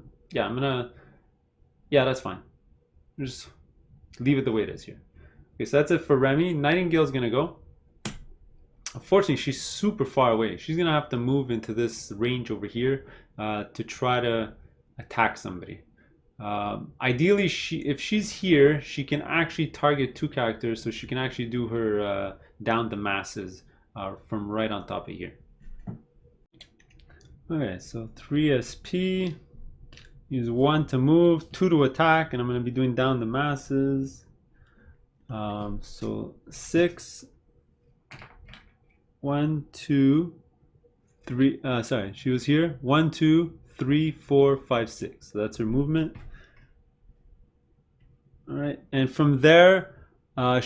that's fine, just leave it the way it is here. Okay, so that's it for Remy. Nightingale's gonna go. Unfortunately, she's super far away. She's gonna have to move into this range over here to try to attack somebody. Ideally, if she's here, she can actually target 2 characters, so she can actually do her down the masses from right on top of here. Okay, so 3 SP. Use 1 to move, 2 to attack, and I'm gonna be doing down the masses. So 6, 1, 2, 3. Sorry, she was here. 1, 2, 3, 4, 5, 6. So that's her movement. All right, and from there, I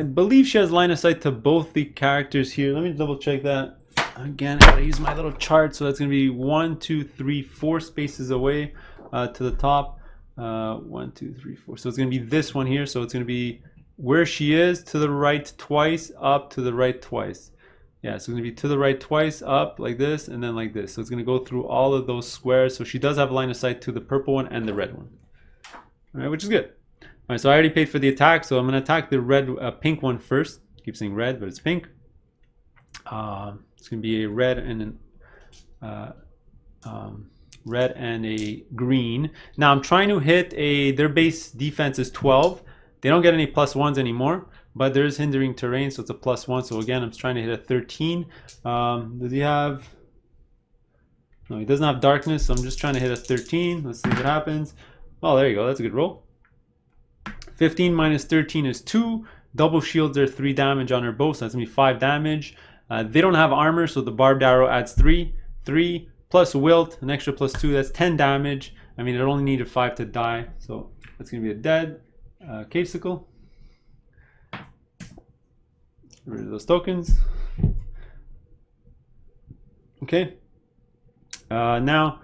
believe she has line of sight to both the characters here. Let me double check that. Again, I gotta use my little chart. So that's gonna be 1, 2, 3, 4 spaces away to the top. 1, 2, 3, 4. So it's gonna be this one here. So it's gonna be where she is, to the right twice, up, to the right twice. Yeah, so it's gonna be to the right twice, up like this, and then like this. So it's gonna go through all of those squares. So she does have line of sight to the purple one and the red one. All right, which is good. All right, so I already paid for the attack. So I'm gonna attack the red, pink one first. I keep saying red, but it's pink. It's gonna be a red and red and a green. Now I'm trying to hit their base defense is 12. They don't get any +1s anymore, but there is hindering terrain, so it's a +1. So again, I'm trying to hit a 13. Does he have? No, he doesn't have darkness, so I'm just trying to hit a 13. Let's see what happens. Oh, there you go. That's a good roll. 15 minus 13 is 2. Double shields are 3 damage on her bow, so that's gonna be 5 damage. They don't have armor, so the barbed arrow adds 3. 3 plus wilt, an extra +2, that's 10 damage. I mean, it only needed 5 to die, so that's gonna be a dead cave sickle. Get rid of those tokens. Okay. Now,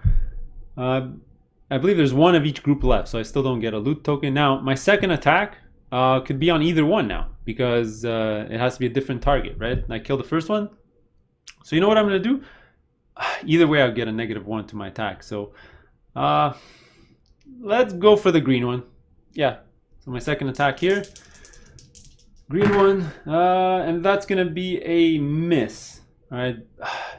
I believe there's one of each group left, so I still don't get a loot token. Now, my second attack could be on either one now, because it has to be a different target, right? I killed the first one. So you know what I'm gonna do? Either way, I'll get a -1 to my attack. So let's go for the green one. Yeah, so my second attack here. Green one, and that's gonna be a miss. All right,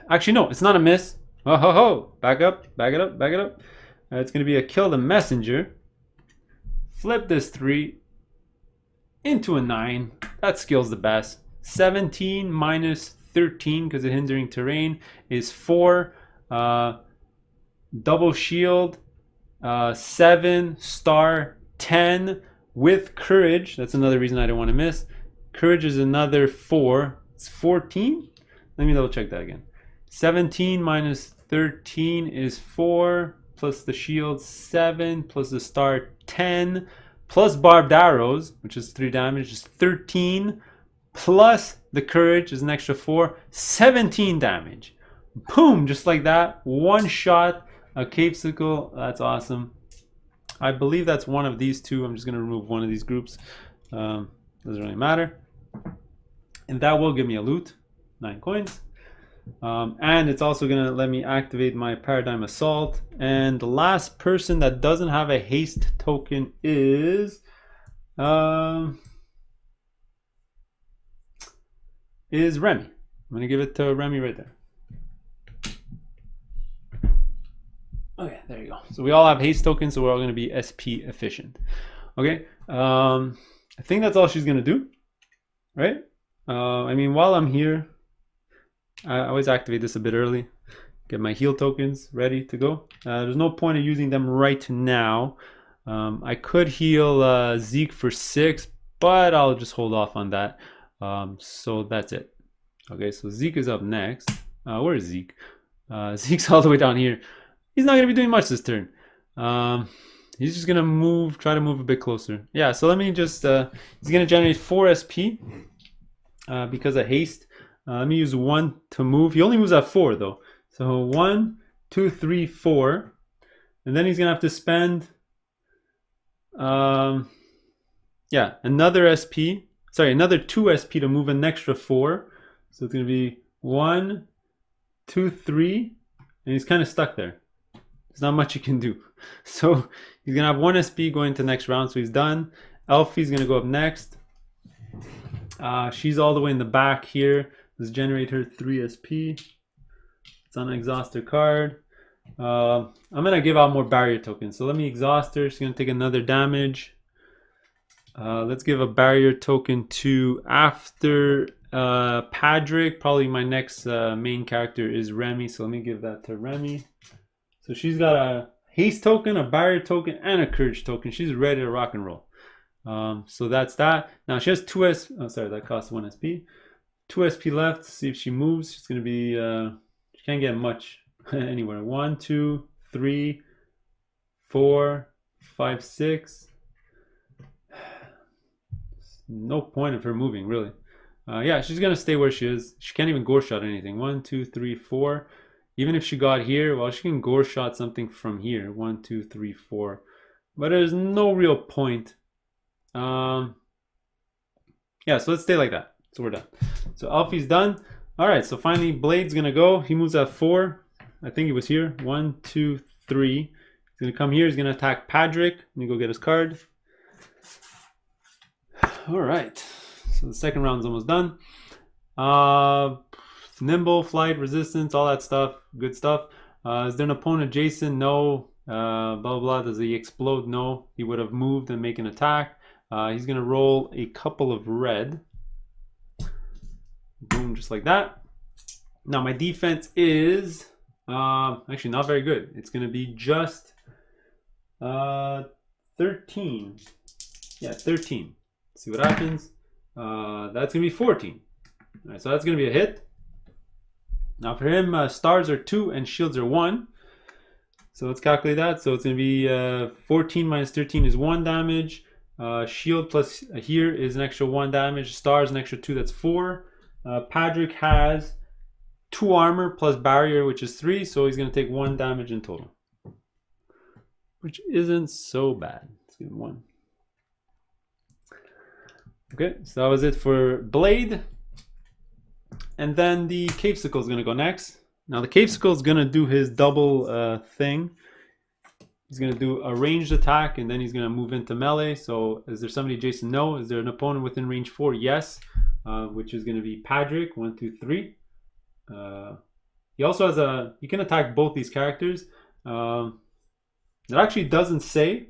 actually no, it's not a miss. Oh ho ho, back up, back it up, back it up. It's gonna be a kill the messenger. Flip this 3 into a 9. That skill's the best. 17 minus 13, because the hindering terrain is 4. Double shield, 7 star 10 with courage. That's another reason I don't want to miss. Courage is another 4. It's 14. Let me double check that again. 17 minus 13 is 4, plus the shield 7, plus the star 10, plus barbed arrows, which is 3 damage, is 13, plus the courage is an extra 4, 17 damage. Boom, just like that. One shot, a cave sickle. That's awesome. I believe that's one of these two. I'm just going to remove one of these groups. Doesn't really matter. And that will give me a loot, 9 coins. And it's also going to let me activate my Paradigm Assault. And the last person that doesn't have a haste token is Remy. I'm going to give it to Remy right there. Okay, there you go. So we all have haste tokens, so we're all going to be SP efficient. Okay, I think that's all she's going to do, right? I mean, while I'm here, I always activate this a bit early. Get my heal tokens ready to go. There's no point of using them right now. I could heal Zeke for 6, but I'll just hold off on that. So that's it. Okay, so Zeke is up next. Where is Zeke? Zeke's all the way down here. He's not going to be doing much this turn. He's just going to move, try to move a bit closer. Yeah, so let me just, he's going to generate 4 SP because of haste. Let me use 1 to move. He only moves at 4 though. So 1, 2, 3, 4. And then he's going to have to spend, yeah, another SP. Sorry, another 2 SP to move an extra 4. So it's going to be 1, 2, 3. And he's kind of stuck there. There's not much you can do. So he's going to have 1 SP going to next round. So he's done. Elfie's going to go up next. She's all the way in the back here. Let's generate her 3 SP. It's on an exhauster card. I'm going to give out more barrier tokens. So let me exhaust her. She's going to take another damage. Let's give a barrier token to after Padrick. Probably my next main character is Remy. So let me give that to Remy. So she's got a haste token, a barrier token, and a courage token. She's ready to rock and roll. So that's that. Now she has 2 SP. Oh, sorry, that costs 1 SP. 2 SP left. See if she moves. She's going to be, she can't get much anywhere. 1, 2, 3, 4, 5, 6. No point of her moving, really. Yeah, she's gonna stay where she is. She can't even gore shot anything. 1, 2, 3, 4. Even if she got here, well, she can gore shot something from here. 1, 2, 3, 4. But there's no real point. Yeah, so let's stay like that. So we're done. So Alfie's done. All right, so finally Blade's gonna go. He moves at 4. I think he was here. 1, 2, 3. He's gonna come here. He's gonna attack Patrick. Let me go get his card. All right. So the second round's almost done. Nimble, flight, resistance, all that stuff. Good stuff. Is there an opponent? Jason? No. Blah, blah. Does he explode? No. He would have moved and make an attack. He's going to roll a couple of red. Boom, just like that. Now my defense is actually not very good. It's going to be just 13. Yeah, 13. Let's see what happens. That's going to be 14. All right, so that's going to be a hit. Now for him, stars are 2 and shields are 1. So let's calculate that. So it's going to be 14 minus 13 is 1 damage. Shield plus here is an extra 1 damage. Stars an extra 2, that's 4. Patrick has 2 armor plus barrier, which is 3. So he's going to take 1 damage in total, which isn't so bad. Let's give him 1. Okay, so that was it for Blade. And then the Capesicle is going to go next. Now the Capesicle is going to do his double thing. He's going to do a ranged attack and then he's going to move into melee. So is there somebody, Jason? No. Is there an opponent within range 4? Yes. Which is going to be Patrick. 1, 2, 3. He also has he can attack both these characters. It actually doesn't say.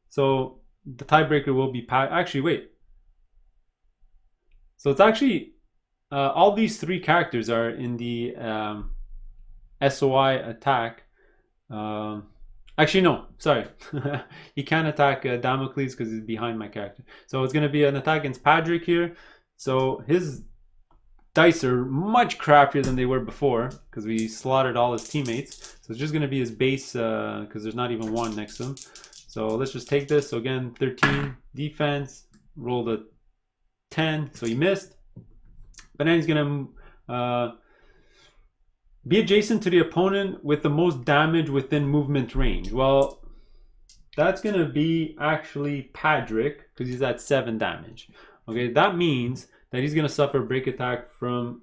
So the tiebreaker will be actually, wait. So it's actually all these 3 characters are in the SOI attack. Actually, no, sorry. He can't attack Damocles because he's behind my character. So it's going to be an attack against Patrick here. So his dice are much crappier than they were before because we slaughtered all his teammates. So it's just going to be his base because there's not even 1 next to him. So let's just take this. So again, 13 defense, rolled a 10, so he missed. But then he's going to be adjacent to the opponent with the most damage within movement range. Well, that's going to be actually Patrick because he's at 7 damage. Okay, that means that he's going to suffer break attack from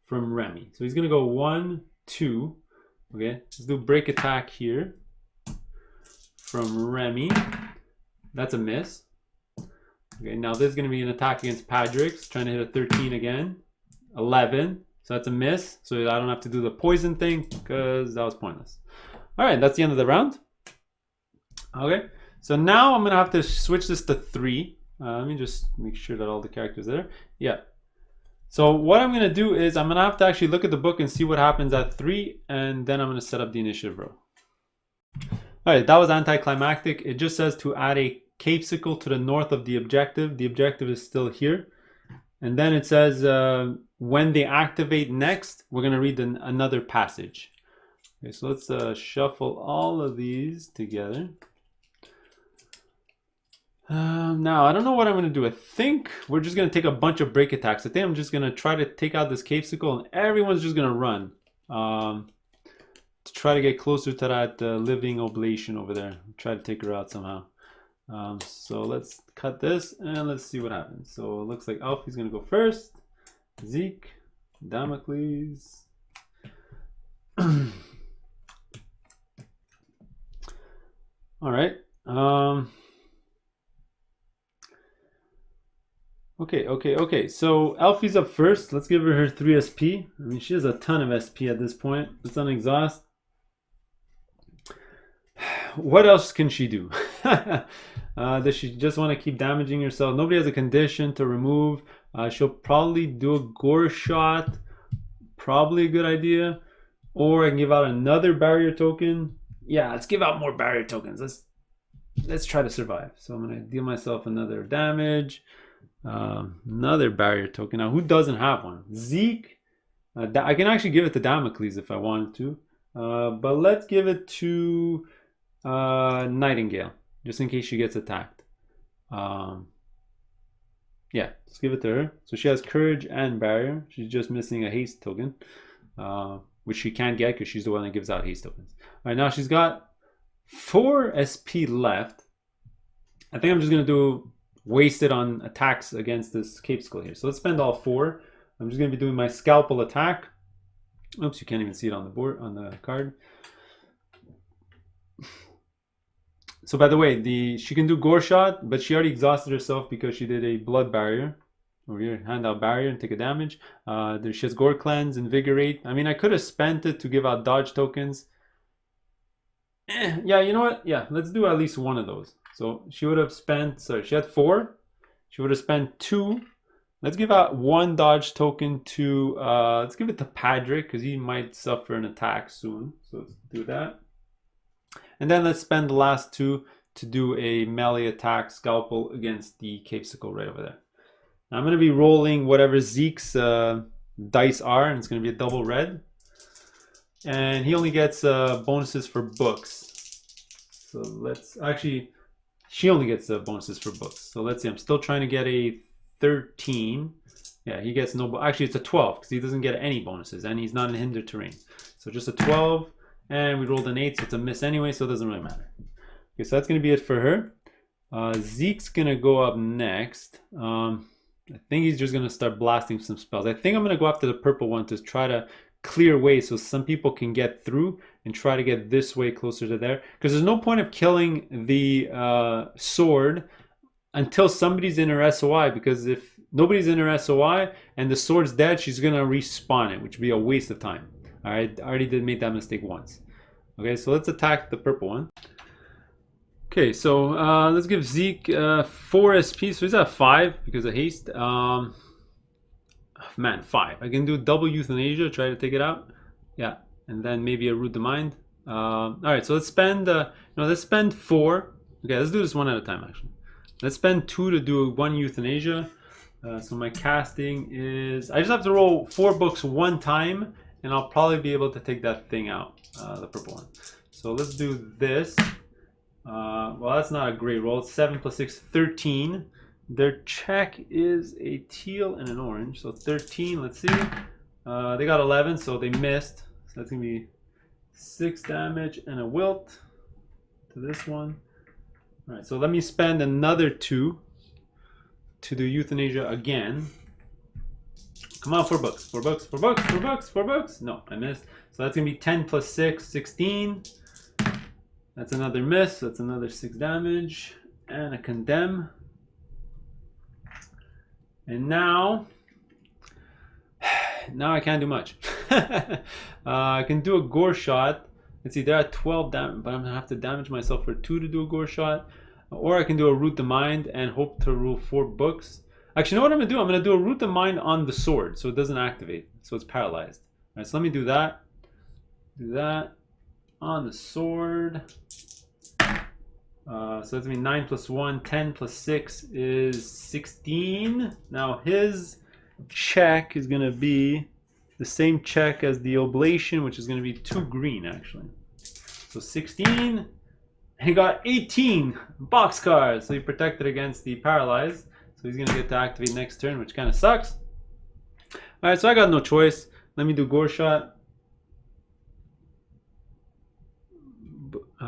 Remy. So he's going to go 1, 2. Okay, let's do break attack here from Remy. That's a miss. Okay, now this is going to be an attack against Patrick. Trying to hit a 13 again. 11. So that's a miss. So I don't have to do the poison thing because that was pointless. All right, that's the end of the round. Okay, so now I'm going to have to switch this to 3. Let me just make sure that all the characters are there. Yeah. So what I'm going to do is I'm going to have to actually look at the book and see what happens at 3. And then I'm going to set up the initiative row. All right, that was anticlimactic. It just says to add a Capesicle to the north of the objective. The objective is still here. And then it says when they activate next, we're going to read another passage. Okay, so let's shuffle all of these together. Now, I don't know what I'm going to do. I think we're just going to take a bunch of break attacks. I think I'm just going to try to take out this Capesicle and everyone's just going to run. To try to get closer to that living oblation over there. Try to take her out somehow. So let's cut this and let's see what happens. So it looks like Alfie's going to go first. Zeke, Damocles. All right. Okay. So Alfie's up first. Let's give her 3 SP. I mean, she has a ton of SP at this point. Let's unexhaust. What else can she do? Does she just want to keep damaging herself? Nobody has a condition to remove. She'll probably do a gore shot. Probably a good idea. Or I can give out another barrier token. Yeah, let's give out more barrier tokens. Let's try to survive. So I'm going to deal myself another damage. Another barrier token. Now, who doesn't have one? Zeke. I can actually give it to Damocles if I wanted to. But let's give it to Nightingale, just in case she gets attacked. Yeah, let's give it to her. So she has courage and barrier. She's just missing a haste token, which she can't get because she's the one that gives out haste tokens. All right, now she's got 4 SP left. I think I'm just gonna do waste it on attacks against this Cape Skull here. So let's spend all 4. I'm just gonna be doing my scalpel attack. Oops, you can't even see it on the board, on the card. So by the way, she can do gore shot, but she already exhausted herself because she did a blood barrier. Over here, hand out barrier and take a damage. She has gore cleanse, invigorate. I mean, I could have spent it to give out dodge tokens. Yeah, you know what? Yeah, let's do at least one of those. So she would have spent, sorry, she had 4. She would have spent 2. Let's give out 1 dodge token to, let's give it to Padric because he might suffer an attack soon. So let's do that. And then let's spend the last 2 to do a melee attack scalpel against the Capesicle right over there. Now I'm going to be rolling whatever Zeke's dice are, and it's going to be a double red. And he only gets bonuses for books. So let's actually, she only gets bonuses for books. So let's see, I'm still trying to get a 13. Yeah, he gets no, actually it's a 12 because he doesn't get any bonuses and he's not in hinder terrain. So just a 12. And we rolled an 8, so it's a miss anyway, so it doesn't really matter. Okay, so that's going to be it for her. Zeke's going to go up next. I think he's just going to start blasting some spells. I think I'm going to go after the purple one to try to clear way so some people can get through and try to get this way closer to there. Because there's no point of killing the sword until somebody's in her SOI, because if nobody's in her SOI and the sword's dead, she's going to respawn it, which would be a waste of time. All right, I already did make that mistake once. Okay, so let's attack the purple one. Okay, so let's give Zeke 4 SP. So he's at 5 because of haste. Man, 5. I can do double euthanasia, try to take it out. Yeah, and then maybe a root the mind. All right, so let's spend. Let's spend 4. Okay, let's do this one at a time. Actually, let's spend 2 to do 1 euthanasia. So my casting is. I just have to roll 4 books 1 time. And I'll probably be able to take that thing out, the purple one. So let's do this. Well, that's not a great roll. It's 7 plus 6, 13. Their check is a teal and an orange. So 13, let's see. They got 11, so they missed. So that's going to be 6 damage and a wilt to this one. All right, so let me spend another 2 to do euthanasia again. Come on, 4 books, 4 books, 4 books, 4 books, 4 books. No, I missed. So that's going to be 10 plus 6, 16. That's another miss. That's another 6 damage. And a condemn. And now I can't do much. I can do a gore shot. Let's see, they're at 12 damage, but I'm going to have to damage myself for 2 to do a gore shot. Or I can do a root the mind and hope to roll 4 books. Actually, you know what I'm going to do? I'm going to do a root the mind on the sword so it doesn't activate. So it's paralyzed. All right, so let me do that. Do that on the sword. So that's going to be 9 plus 1. 10 plus 6 is 16. Now his check is going to be the same check as the oblation, which is going to be 2 green actually. So 16. And he got 18 boxcars. So he protected against the paralyzed. So he's going to get to activate next turn, which kind of sucks. Alright, so I got no choice. Let me do gore shot.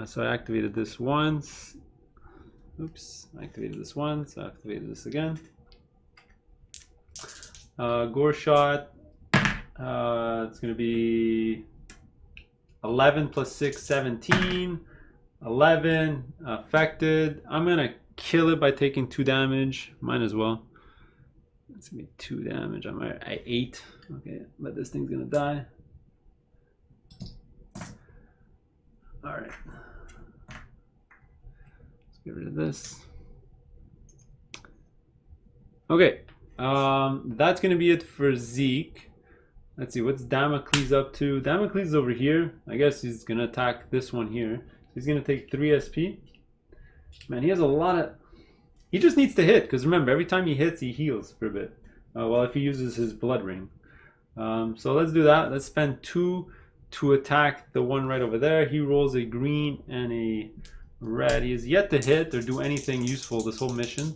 So I activated this once. Oops, I activated this once. I activated this again. Gore shot. It's going to be 11 plus 6, 17. 11 affected. I'm going to kill it by taking 2 damage. Might as well. It's gonna be 2 damage. I'm at 8. Okay, but this thing's gonna die. Alright. Let's get rid of this. Okay. That's gonna be it for Zeke. Let's see, what's Damocles up to? Damocles is over here. I guess he's gonna attack this one here. So he's gonna take 3 SP. Man, he has a lot of... He just needs to hit, because remember, every time he hits, he heals for a bit. Well, if he uses his blood ring. So let's do that. Let's spend 2 to attack the one right over there. He rolls a green and a red. He is yet to hit or do anything useful this whole mission.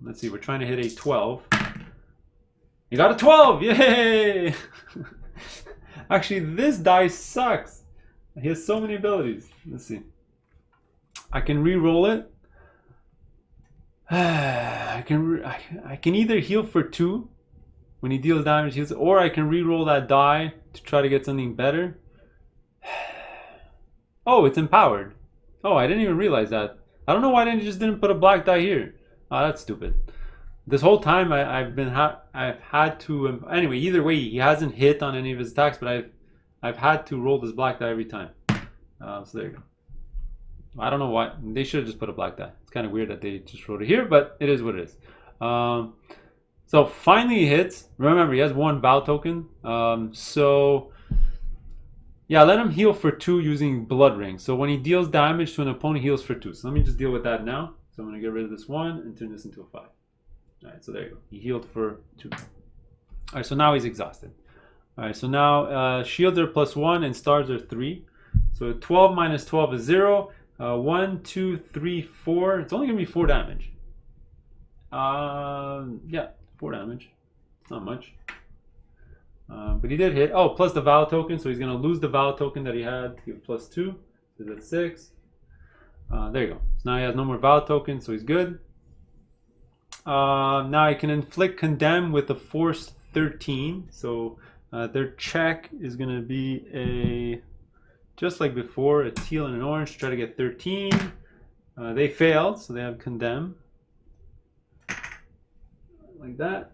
Let's see, we're trying to hit a 12. You got a 12! Yay! Actually, this die sucks. He has so many abilities. Let's see. I can re-roll it. I can either heal for 2 when he deals damage, or I can re-roll that die to try to get something better. Oh, it's empowered. Oh, I didn't even realize that. I don't know why I just didn't put a black die here. Oh, that's stupid. This whole time I've had to anyway. Either way, he hasn't hit on any of his attacks, but I've had to roll this black die every time. So there you go. I don't know why they should have just put a black die. It's kind of weird that they just wrote it here, but it is what it is. So finally he hits. Remember, he has 1 Vow token. So yeah, let him heal for 2 using Blood Ring. So when he deals damage to an opponent, he heals for 2. So let me just deal with that now. So I'm going to get rid of this 1 and turn this into a 5. Alright, so there you go. He healed for 2. Alright, so now he's exhausted. Alright, so now shields are +1 and stars are 3. So 12 minus 12 is 0. 1, 2, 3, 4. It's only going to be 4 damage. Yeah, 4 damage. It's not much. But he did hit. Oh, plus the Vow token, so he's going to lose the Vow token that he had. He have +2. So that's 6. There you go. So now he has no more Vow tokens, so he's good. Now I can inflict condemn with a force 13. So their check is going to be a, just like before, a teal and an orange to try to get 13. They failed, so they have condemn. Like that.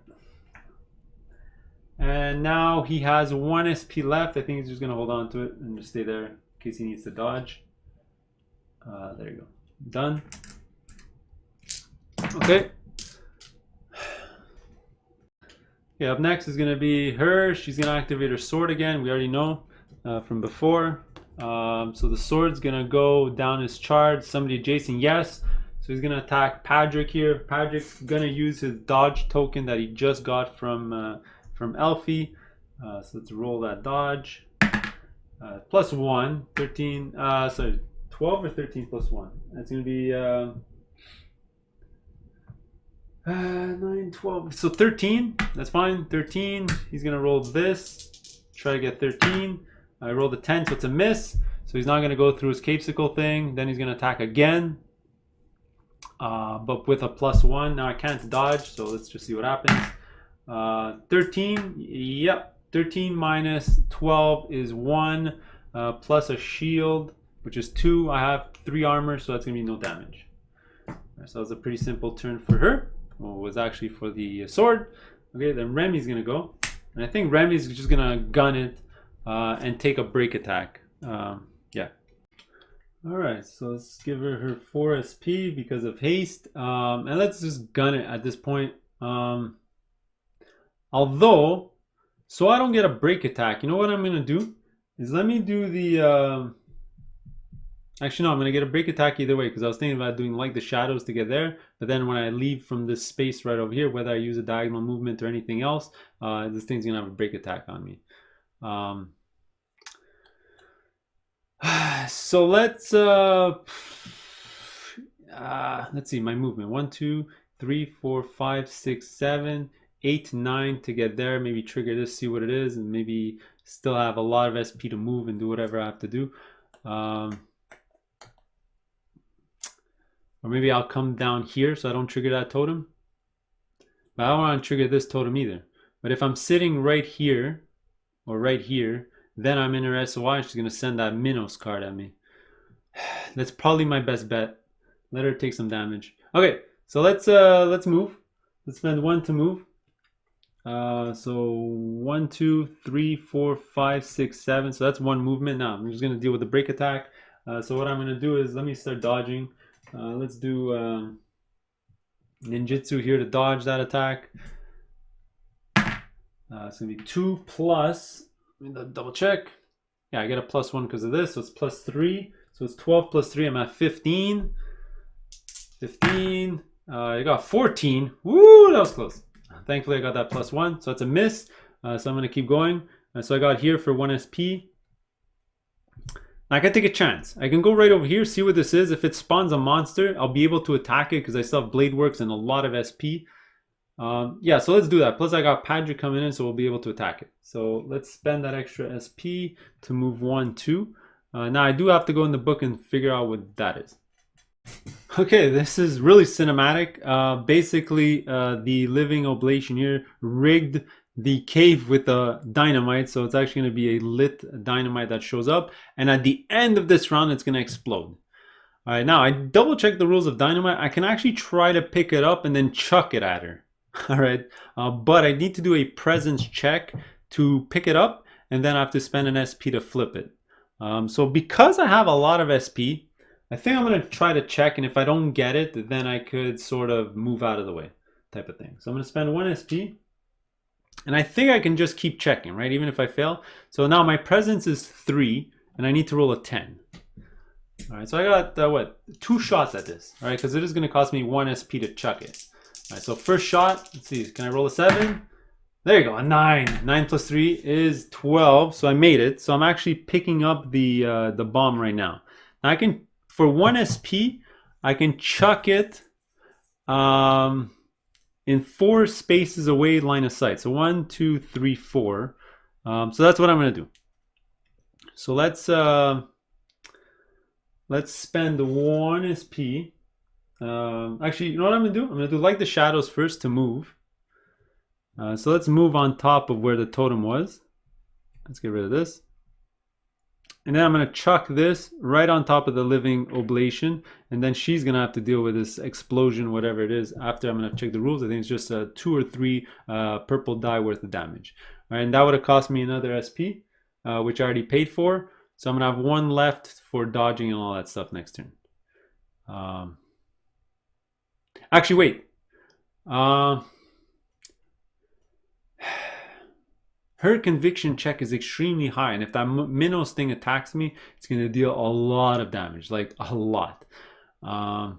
And now he has 1 SP left. I think he's just going to hold on to it and just stay there in case he needs to dodge. There you go. Done. Okay. Yeah, up next is going to be her. She's going to activate her sword again. We already know from before. So the sword's going to go down his charge. Somebody adjacent, yes. So he's going to attack Patrick here. Patrick's going to use his dodge token that he just got from Elfie. So let's roll that dodge. +1, 13, sorry, 12 or 13 +1. That's going to be 9, 12. So 13, that's fine. 13, he's going to roll this. Try to get 13. I rolled a 10, so it's a miss. So he's not going to go through his capesicle thing. Then he's going to attack again. But with a +1. Now I can't dodge, so let's just see what happens. 13, yep. 13 minus 12 is 1, plus a shield, which is 2. I have 3 armor, so that's going to be no damage. Right, so that was a pretty simple turn for her. Well, it was actually for the sword. Okay, then Remy's going to go. And I think Remy's just going to gun it and take a break attack. Yeah. Alright, so let's give her 4 SP because of haste. And let's just gun it at this point. Although, so I don't get a break attack, you know what I'm going to do? Is let me do the... Actually, no, I'm going to get a break attack either way because I was thinking about doing like the shadows to get there. But then when I leave from this space right over here, whether I use a diagonal movement or anything else, this thing's going to have a break attack on me. So let's see my movement. 1, 2, 3, 4, 5, 6, 7, 8, 9 to get there. Maybe trigger this, see what it is, and maybe still have a lot of SP to move and do whatever I have to do. Or maybe I'll come down here so I don't trigger that totem. But I don't want to trigger this totem either. But if I'm sitting right here or right here, then I'm in her SOI. She's gonna send that Minos card at me. That's probably my best bet. Let her take some damage. Okay, so let's move. Let's spend 1 to move. So 1, 2, 3, 4, 5, 6, 7. So that's 1 movement. Now I'm just gonna deal with the break attack. So what I'm gonna do is let me start dodging. Let's do ninjutsu here to dodge that attack. It's gonna be 2 plus. Let me double check. Yeah, I get a +1 because of this, so it's +3. So it's 12 plus 3. I'm at 15. 15. I got 14. Woo, that was close. Thankfully, I got that +1, so it's a miss. So I'm gonna keep going. So I got here for 1 SP. I can take a chance. I can go right over here, see what this is. If it spawns a monster, I'll be able to attack it because I still have Blade Works and a lot of SP. Yeah, so let's do that. Plus I got Padric coming in, so we'll be able to attack it. So let's spend that extra SP to move 1, 2. Now I do have to go in the book and figure out what that is. Okay, this is really cinematic. Basically, the living oblation here rigged the cave with a dynamite, so it's actually going to be a lit dynamite that shows up, and at the end of this round it's going to explode. All right, now I double checked the rules of dynamite. I can actually try to pick it up and then chuck it at her. All right, but I need to do a presence check to pick it up, and then I have to spend an SP to flip it. So because I have a lot of SP, I think I'm going to try to check, and if I don't get it, then I could sort of move out of the way type of thing. So I'm going to spend 1 SP, and I think I can just keep checking, right, even if I fail. So now my presence is 3, and I need to roll a 10. All right, so I got, what, 2 shots at this, all right, because it is going to cost me 1 SP to chuck it. All right, so first shot, let's see, can I roll a 7? There you go, a 9. 9 plus 3 is 12, so I made it. So I'm actually picking up the bomb right now. Now I can, for 1 SP, I can chuck it in 4 spaces away line of sight. So 1, 2, 3, 4. So that's what I'm going to do. So let's spend 1 SP. Actually, you know what I'm going to do? I'm going to do like the shadows first to move. So let's move on top of where the totem was. Let's get rid of this. And then I'm going to chuck this right on top of the living oblation. And then she's going to have to deal with this explosion, whatever it is. After I'm going to check the rules. I think it's just a 2 or 3 purple die worth of damage. All right, and that would have cost me another SP, which I already paid for. So I'm going to have 1 left for dodging and all that stuff next turn. Actually, wait. Her conviction check is extremely high, and if that Minos thing attacks me, it's going to deal a lot of damage, like a lot. All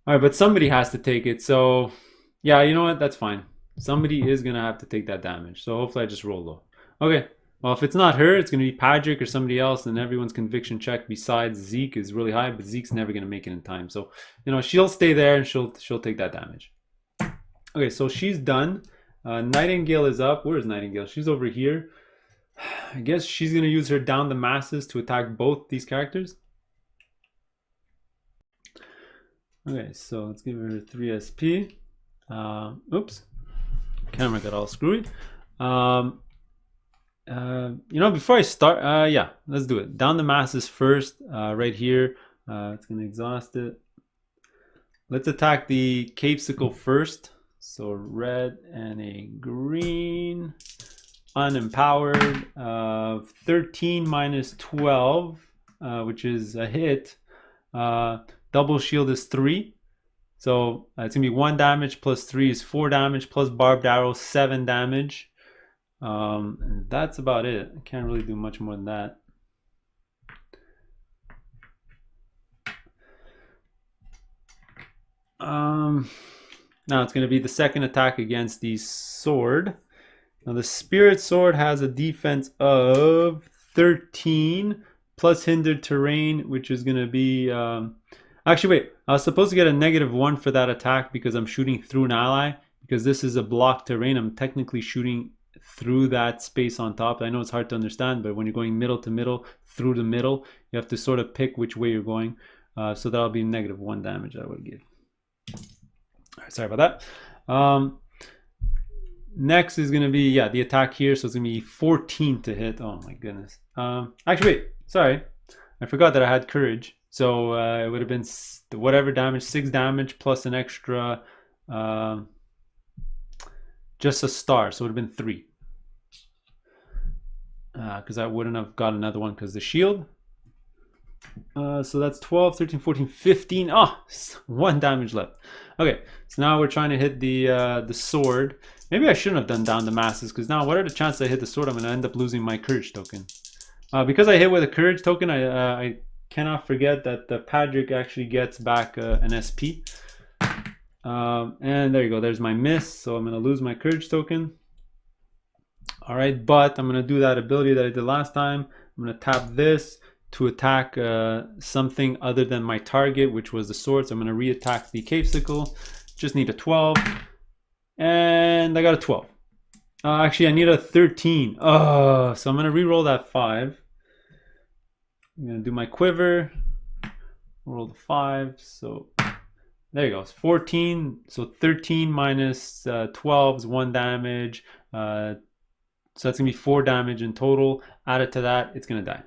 right, but somebody has to take it, so yeah, you know what? That's fine. Somebody is going to have to take that damage, so hopefully I just roll low. Okay, well, if it's not her, it's going to be Padric or somebody else, and everyone's conviction check besides Zeke is really high, but Zeke's never going to make it in time. So, you know, she'll stay there and she'll take that damage. Okay, so she's done. Nightingale is up. Where is Nightingale? She's over here. I guess she's going to use her Down the Masses to attack both these characters. Okay, so let's give her 3 SP. Oops. Camera got all screwy. You know, before I start, yeah, let's do it. Down the Masses first, right here. It's going to exhaust it. Let's attack the Capesicle first. So red and a green, unempowered, 13 minus 12, which is a hit. Double shield is 3. So it's going to be 1 damage plus 3 is 4 damage plus barbed arrow, 7 damage. And that's about it. I can't really do much more than that. Now it's going to be the second attack against the sword. Now the spirit sword has a defense of 13 plus hindered terrain, which is going to be... actually, wait. I was supposed to get a -1 for that attack because I'm shooting through an ally. Because this is a blocked terrain, I'm technically shooting through that space on top. I know it's hard to understand, but when you're going middle to middle, through the middle, you have to sort of pick which way you're going. So that'll be -1 damage I would give. All right, sorry about that. Next is going to be, yeah, the attack here. So it's going to be 14 to hit. Oh my goodness. Actually, wait, sorry. I forgot that I had courage. So it would have been whatever damage, 6 damage plus an extra, just a star. So it would have been 3. Because I wouldn't have got another one because the shield. So that's 12, 13, 14, 15. Oh, 1 damage left. Okay, so now we're trying to hit the sword. Maybe I shouldn't have done Down the Masses, because now what are the chances I hit the sword? I'm going to end up losing my courage token. Because I hit with a courage token, I cannot forget that the Padric actually gets back an SP. And there you go, there's my miss. So I'm going to lose my courage token. All right, but I'm going to do that ability that I did last time. I'm I'm going to tap this to attack something other than my target, which was the sword. So I'm going to re-attack the cave sickle. Just need a 12. And I got a 12. Actually, I need a 13. Oh, so I'm going to re-roll that 5. I'm going to do my quiver. Roll the 5. So there you go. It's 14. So 13 minus 12 is 1 damage. So that's going to be 4 damage in total. Add it to that, it's going to die.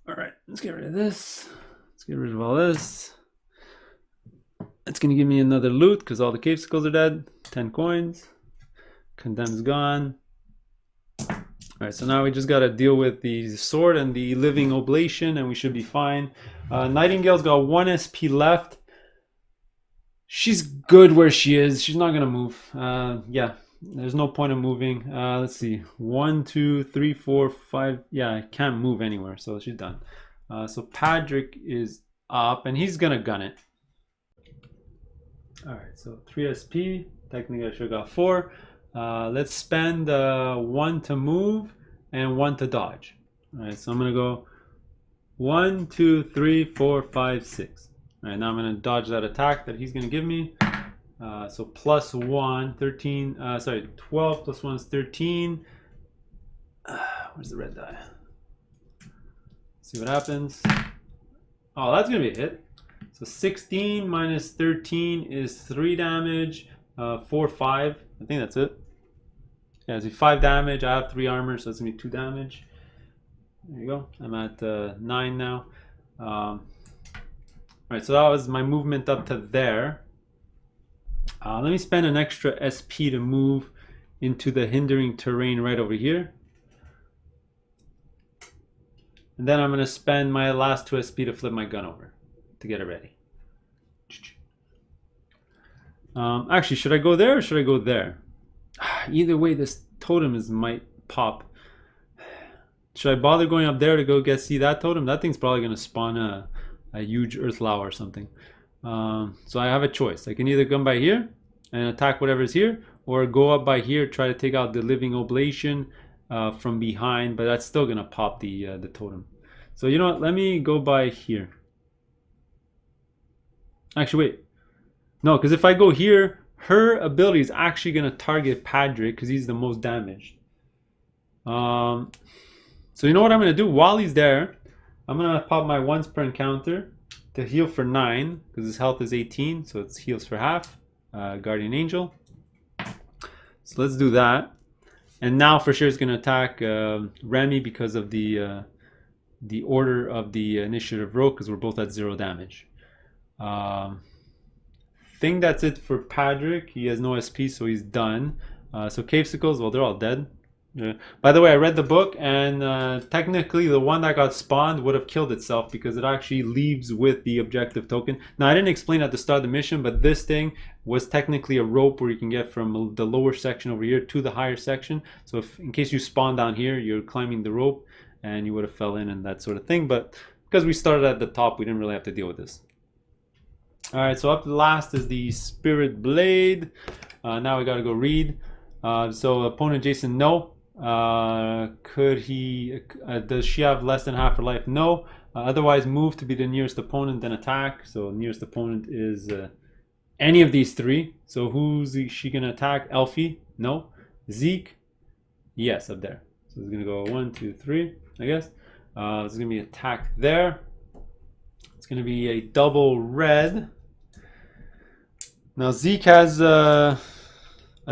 All right, let's get rid of this. Let's get rid of all this. It's going to give me another loot because all the cave skulls are dead. 10 coins. Condemn's gone. All right, so now we just got to deal with the sword and the living oblation, and we should be fine. Nightingale's got 1 SP left. She's good where she is. She's not going to move. Yeah, there's no point in moving. Let's see. 1, 2, 3, 4, 5. Yeah, I can't move anywhere, so she's done. So Patrick is up, and he's going to gun it. All right, so 3 SP. Technically, I should have got 4. Let's spend 1 to move and 1 to dodge. All right, so I'm going to go 1, 2, 3, 4, 5, 6. All right, now I'm going to dodge that attack that he's going to give me. So plus 1, 13, sorry, 12 plus 1 is 13. Where's the red die? See what happens. Oh, that's going to be a hit. So 16 minus 13 is 3 damage, 4, 5. I think that's it. Yeah, it's 5 damage. I have 3 armor, so it's going to be 2 damage. There you go. I'm at 9 now. All right, so that was my movement up to there. Let me spend an extra SP to move into the hindering terrain right over here. And then I'm going to spend my last 2 SP to flip my gun over to get it ready. Actually, should I go there or should I go there? Either way, this totem might pop. Should I bother going up there to go see that totem? That thing's probably going to spawn a huge earth lava or something. So I have a choice. I can either come by here and attack whatever's here, or go up by here, try to take out the living oblation from behind, but that's still gonna pop the totem. So you know what? Let me go by here. Actually, wait. No, because if I go here, her ability is actually gonna target Patrick because he's the most damaged. So you know what I'm gonna do while he's there? I'm gonna pop my once per encounter to heal for 9 because his health is 18, so it's heals for half. Guardian Angel. So let's do that. And now for sure it's going to attack Remy because of the order of the initiative roll, because we're both at 0 damage. Think that's it for Patrick. He has no SP, so he's done. So Cave Sickles, well, they're all dead. Yeah. By the way, I read the book, and technically the one that got spawned would have killed itself because it actually leaves with the objective token. Now, I didn't explain at the start of the mission, but this thing was technically a rope where you can get from the lower section over here to the higher section. So if, in case you spawn down here, you're climbing the rope and you would have fell in and that sort of thing. But because we started at the top, we didn't really have to deal with this. All right, so up to the last is the Spirit Blade. Now we got to go read. So opponent Jason, no. Does she have less than half her life? No. Otherwise move to be the nearest opponent, then attack. So nearest opponent is any of these 3. So who's she gonna attack? Elfie? No. Zeke? Yes, up there. So it's gonna go 1, 2, 3, I guess. There's gonna be attack there. It's gonna be a double red. Now Zeke has a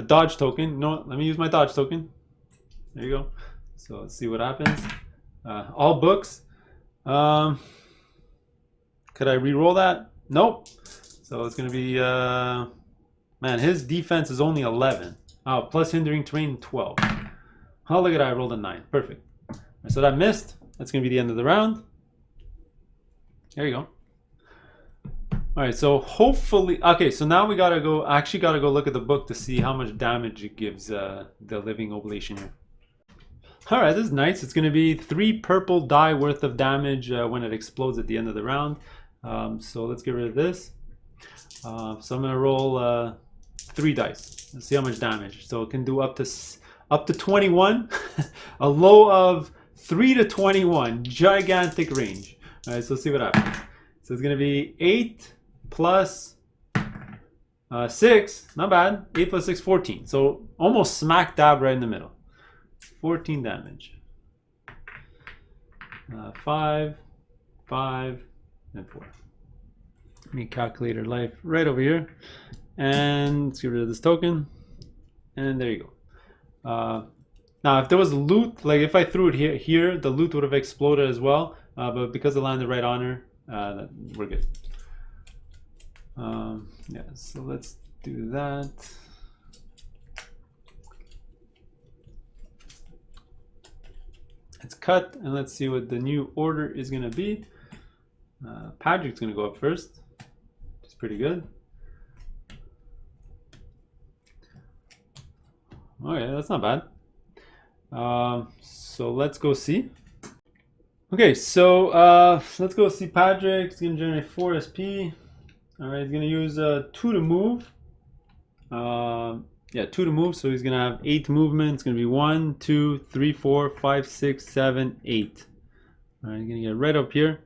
dodge token. No, let me use my dodge token. There you go. So let's see what happens. All books. Could I re-roll that? Nope. So it's going to be... man, his defense is only 11. Oh, plus hindering terrain 12. Oh, look at that. I rolled a 9. Perfect. Right, so that missed. That's going to be the end of the round. There you go. All right, so hopefully... Okay, so now we got to go... I actually got to go look at the book to see how much damage it gives the living oblation here. All right, this is nice. It's going to be 3 purple die worth of damage when it explodes at the end of the round. So let's get rid of this. So I'm going to roll 3 dice. Let's see how much damage. So it can do up to up to 21, a low of 3 to 21, gigantic range. All right, so let's see what happens. So it's going to be 8 plus 6, not bad. 8 plus 6, 14. So almost smack dab right in the middle. 14 damage. 5, 5, and 4. Let me calculate her life right over here. And let's get rid of this token. And there you go. Now, if there was loot, like if I threw it here, the loot would have exploded as well. But because it landed right on her, we're good. Yeah, so let's do that. Let's cut and let's see what the new order is going to be. Patrick's going to go up first, which is pretty good. Okay, that's not bad. So let's go see. Okay, so let's go see Patrick. He's going to generate 4 SP. All right, he's going to use 2 to move. Yeah, 2 to move, so he's going to have 8 movement. It's going to be 1, 2, 3, 4, 5, 6, 7, 8. All right, he's going to get right up here,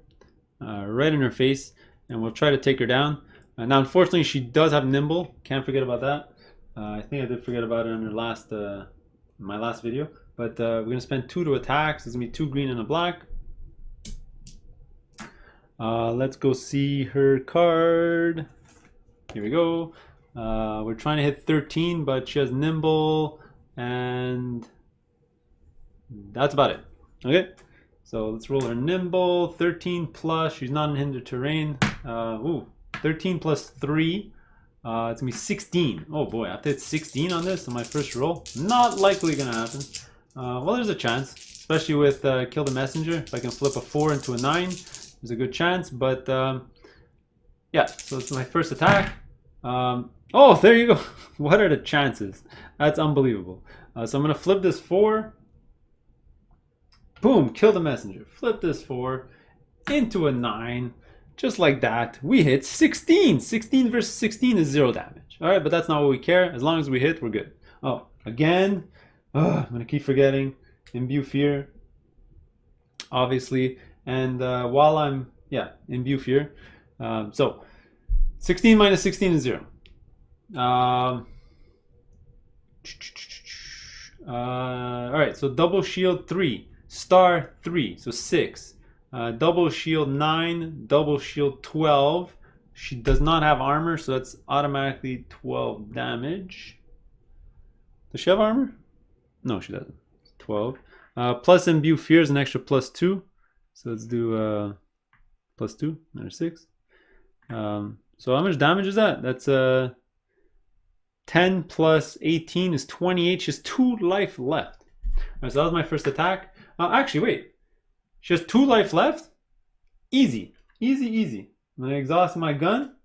right in her face, and we'll try to take her down. Now, unfortunately, she does have nimble. Can't forget about that. I think I did forget about it in her last, my last video. But we're going to spend 2 to attack. So it's going to be 2 green and a black. Let's go see her card. Here we go. We're trying to hit 13, but she has nimble, and that's about it. Okay, so let's roll her nimble. 13 plus, she's not in hindered terrain. 13 plus 3. It's gonna be 16. Oh boy, I have to hit 16 on this on my first roll. Not likely gonna happen. Well, there's a chance, especially with kill the messenger. If I can flip a 4 into a 9, there's a good chance. But yeah, so it's my first attack. Oh, there you go. What are the chances? That's unbelievable. So I'm gonna flip this 4. Boom, kill the messenger. Flip this 4 into a 9. Just like that, we hit 16. 16 versus 16 is 0 damage. All right, but that's not what we care. As long as we hit, we're good. Oh, again, I'm gonna keep forgetting. Imbue fear, obviously. And while I'm, imbue fear. So 16 minus 16 is 0. All right, so double shield 3, star 3, so 6. Double shield 9, double shield 12. She does not have armor, so that's automatically 12 damage. Does she have armor? No, she doesn't. 12. Plus imbue fear is an extra plus 2. So let's do plus 2, another 6. So how much damage is that? That's 10 plus 18 is 28. She has 2 life left. All right, so that was my first attack. Actually, wait. She has 2 life left? Easy. Easy, easy. I'm going to exhaust my gun.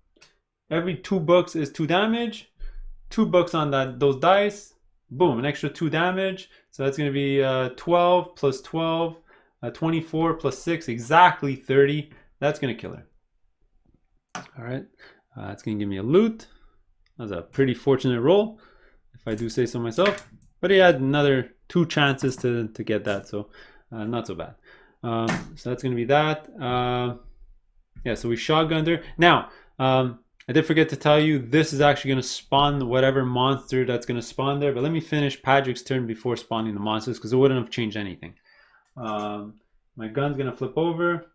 Every 2 bucks is 2 damage. 2 bucks on those dice. Boom, an extra 2 damage. So that's going to be 12 plus 12. 24 plus 6, exactly 30. That's going to kill her. All right. That's going to give me a loot. That was a pretty fortunate roll, if I do say so myself. But he had another 2 chances to get that, so not so bad. So that's going to be that. Yeah, so we shotgunned her. Now, I did forget to tell you, this is actually going to spawn whatever monster that's going to spawn there. But let me finish Patrick's turn before spawning the monsters, because it wouldn't have changed anything. My gun's going to flip over.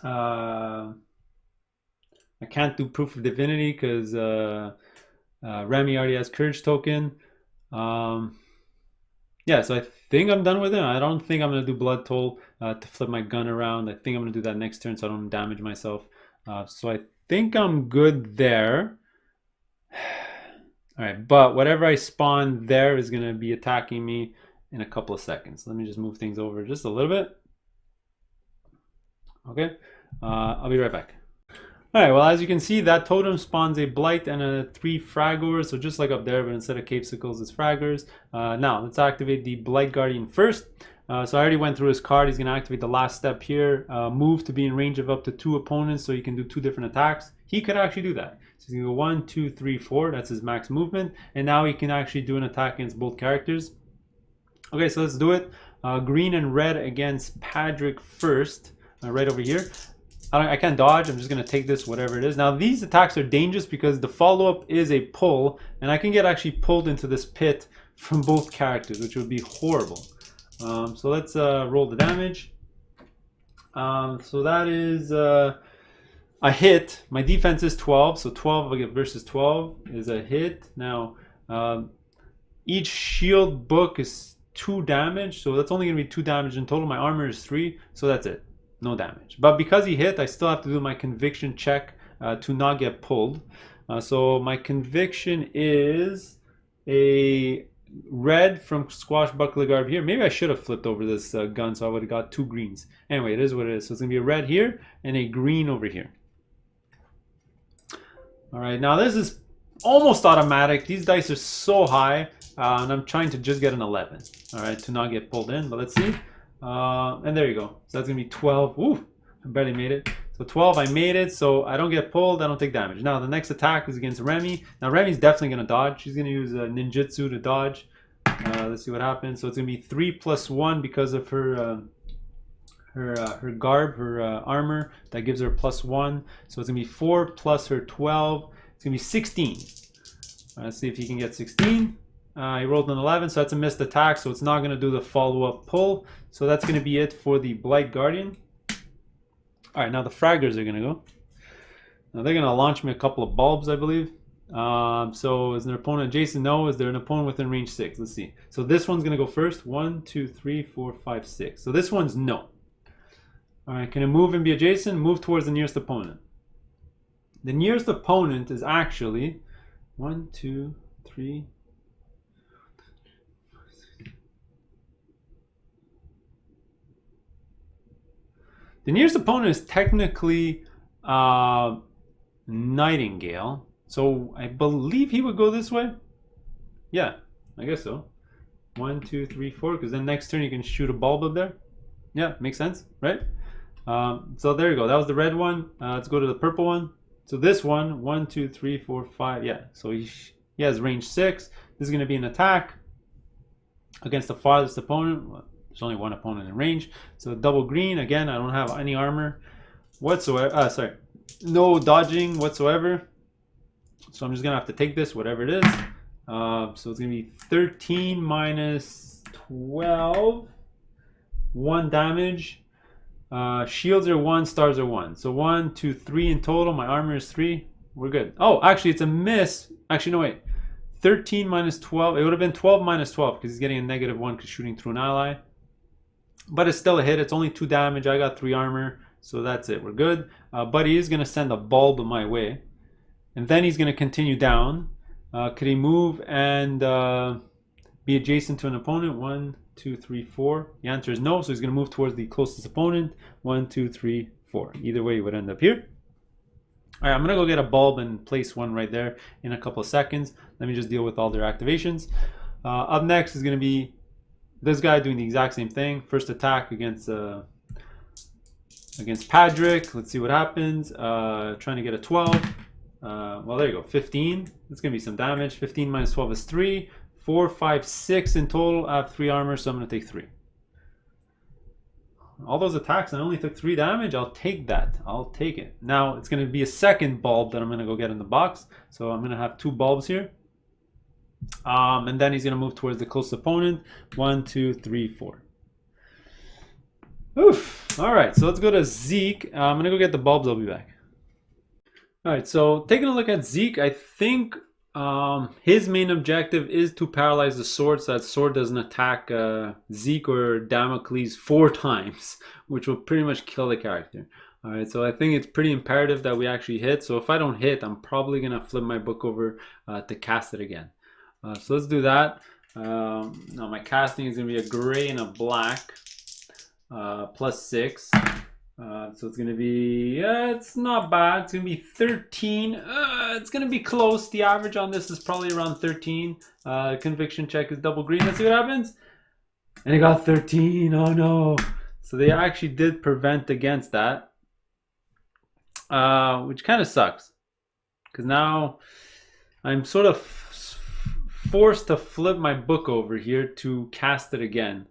I can't do proof of divinity because Remy already has courage token. Yeah, so I think I'm done with it. I don't think I'm going to do blood toll to flip my gun around. I think I'm going to do that next turn so I don't damage myself. So I think I'm good there. All right, but whatever I spawn there is going to be attacking me in a couple of seconds. Let me just move things over just a little bit. Okay, I'll be right back. All right, well, as you can see, that totem spawns a blight and a 3 fraggers, so just like up there, but instead of capesicles, it's fraggers. Now, let's activate the blight guardian first. So I already went through his card. He's going to activate the last step here. Move to be in range of up to 2 opponents, so he can do 2 different attacks. He could actually do that. So he's going to go 1, 2, 3, 4. That's his max movement. And now he can actually do an attack against both characters. Okay, so let's do it. Green and red against Patrick first. Right over here. I can't dodge. I'm just going to take this, whatever it is. Now, these attacks are dangerous because the follow-up is a pull. And I can get actually pulled into this pit from both characters, which would be horrible. So let's roll the damage. So that is a hit. My defense is 12. So 12 versus 12 is a hit. Now, each shield book is 2 damage. So that's only going to be 2 damage in total. My armor is 3. So that's it. No damage. But because he hit, I still have to do my conviction check to not get pulled. So my conviction is a red from Swashbuckler Garb here. Maybe I should have flipped over this gun so I would have got 2 greens. Anyway, it is what it is. So it's going to be a red here and a green over here. Alright, now this is almost automatic. These dice are so high and I'm trying to just get an 11. Alright, to not get pulled in, but let's see. And there you go. So that's going to be 12. Ooh, I barely made it. So 12, I made it. So I don't get pulled. I don't take damage. Now the next attack is against Remy. Now Remy's definitely going to dodge. She's going to use ninjutsu to dodge. Let's see what happens. So it's going to be 3 plus 1 because of her garb, her armor. That gives her plus 1. So it's going to be 4 plus her 12. It's going to be 16. Let's see if he can get 16. He rolled an 11, so that's a missed attack, so it's not going to do the follow-up pull. So that's going to be it for the Blight Guardian. Alright, now the Fraggers are going to go. Now they're going to launch me a couple of bulbs, I believe. So is their opponent Jason? No. Is there an opponent within range 6? Let's see. So this one's going to go first. 1, 2, 3, 4, 5, 6. So this one's no. Alright, can it move and be adjacent? Move towards the nearest opponent. The nearest opponent is actually 1, 2, 3... The nearest opponent is technically Nightingale. So I believe he would go this way. Yeah, I guess so. 1, 2, 3, 4. Because then next turn you can shoot a bulb up there. Yeah, makes sense, right? So there you go. That was the red one. Let's go to the purple one. So this one, 1, 2, 3, 4, 5. Yeah, so he has range 6. This is going to be an attack against the farthest opponent. There's only one opponent in range. So double green. Again, I don't have any armor whatsoever. Sorry. No dodging whatsoever. So I'm just going to have to take this, whatever it is. So it's going to be 13 minus 12. 1 damage. Shields are 1, stars are 1. So 1, 2, 3 in total. My armor is 3. We're good. Oh, actually, it's a miss. Actually, no, wait. 13 minus 12. It would have been 12 minus 12 because he's getting a negative 1 because shooting through an ally. But it's still a hit. It's only 2 damage. I got 3 armor. So that's it. We're good. But he is going to send a bulb my way. And then he's going to continue down. Could he move and be adjacent to an opponent? 1, 2, 3, 4. The answer is no. So he's going to move towards the closest opponent. 1, 2, 3, 4. Either way, he would end up here. All right, I'm going to go get a bulb and place one right there in a couple of seconds. Let me just deal with all their activations. Up next is going to be this guy doing the exact same thing. First attack against Patrick. Let's see what happens. Trying to get a 12. Well, there you go. 15. That's going to be some damage. 15 minus 12 is 3. 4, 5, 6 in total. I have 3 armor, so I'm going to take 3. All those attacks, I only took 3 damage. I'll take that. I'll take it. Now, it's going to be a second bulb that I'm going to go get in the box. So I'm going to have 2 bulbs here. And then he's going to move towards the close opponent. 1, 2, 3, 4. Oof. All right, so let's go to Zeke. I'm going to go get the bulbs. I'll be back. All right, so taking a look at Zeke, I think his main objective is to paralyze the sword so that sword doesn't attack Zeke or Damocles 4 times, which will pretty much kill the character. All right, so I think it's pretty imperative that we actually hit. So if I don't hit, I'm probably going to flip my book over to cast it again. So let's do that. Now my casting is going to be a gray and a black, +6. So it's going to be, it's not bad. It's going to be 13. It's going to be close. The average on this is probably around 13. Conviction check is double green. Let's see what happens. And he got 13. Oh no. So they actually did prevent against that. Which kind of sucks. Because now I'm sort of forced to flip my book over here to cast it again.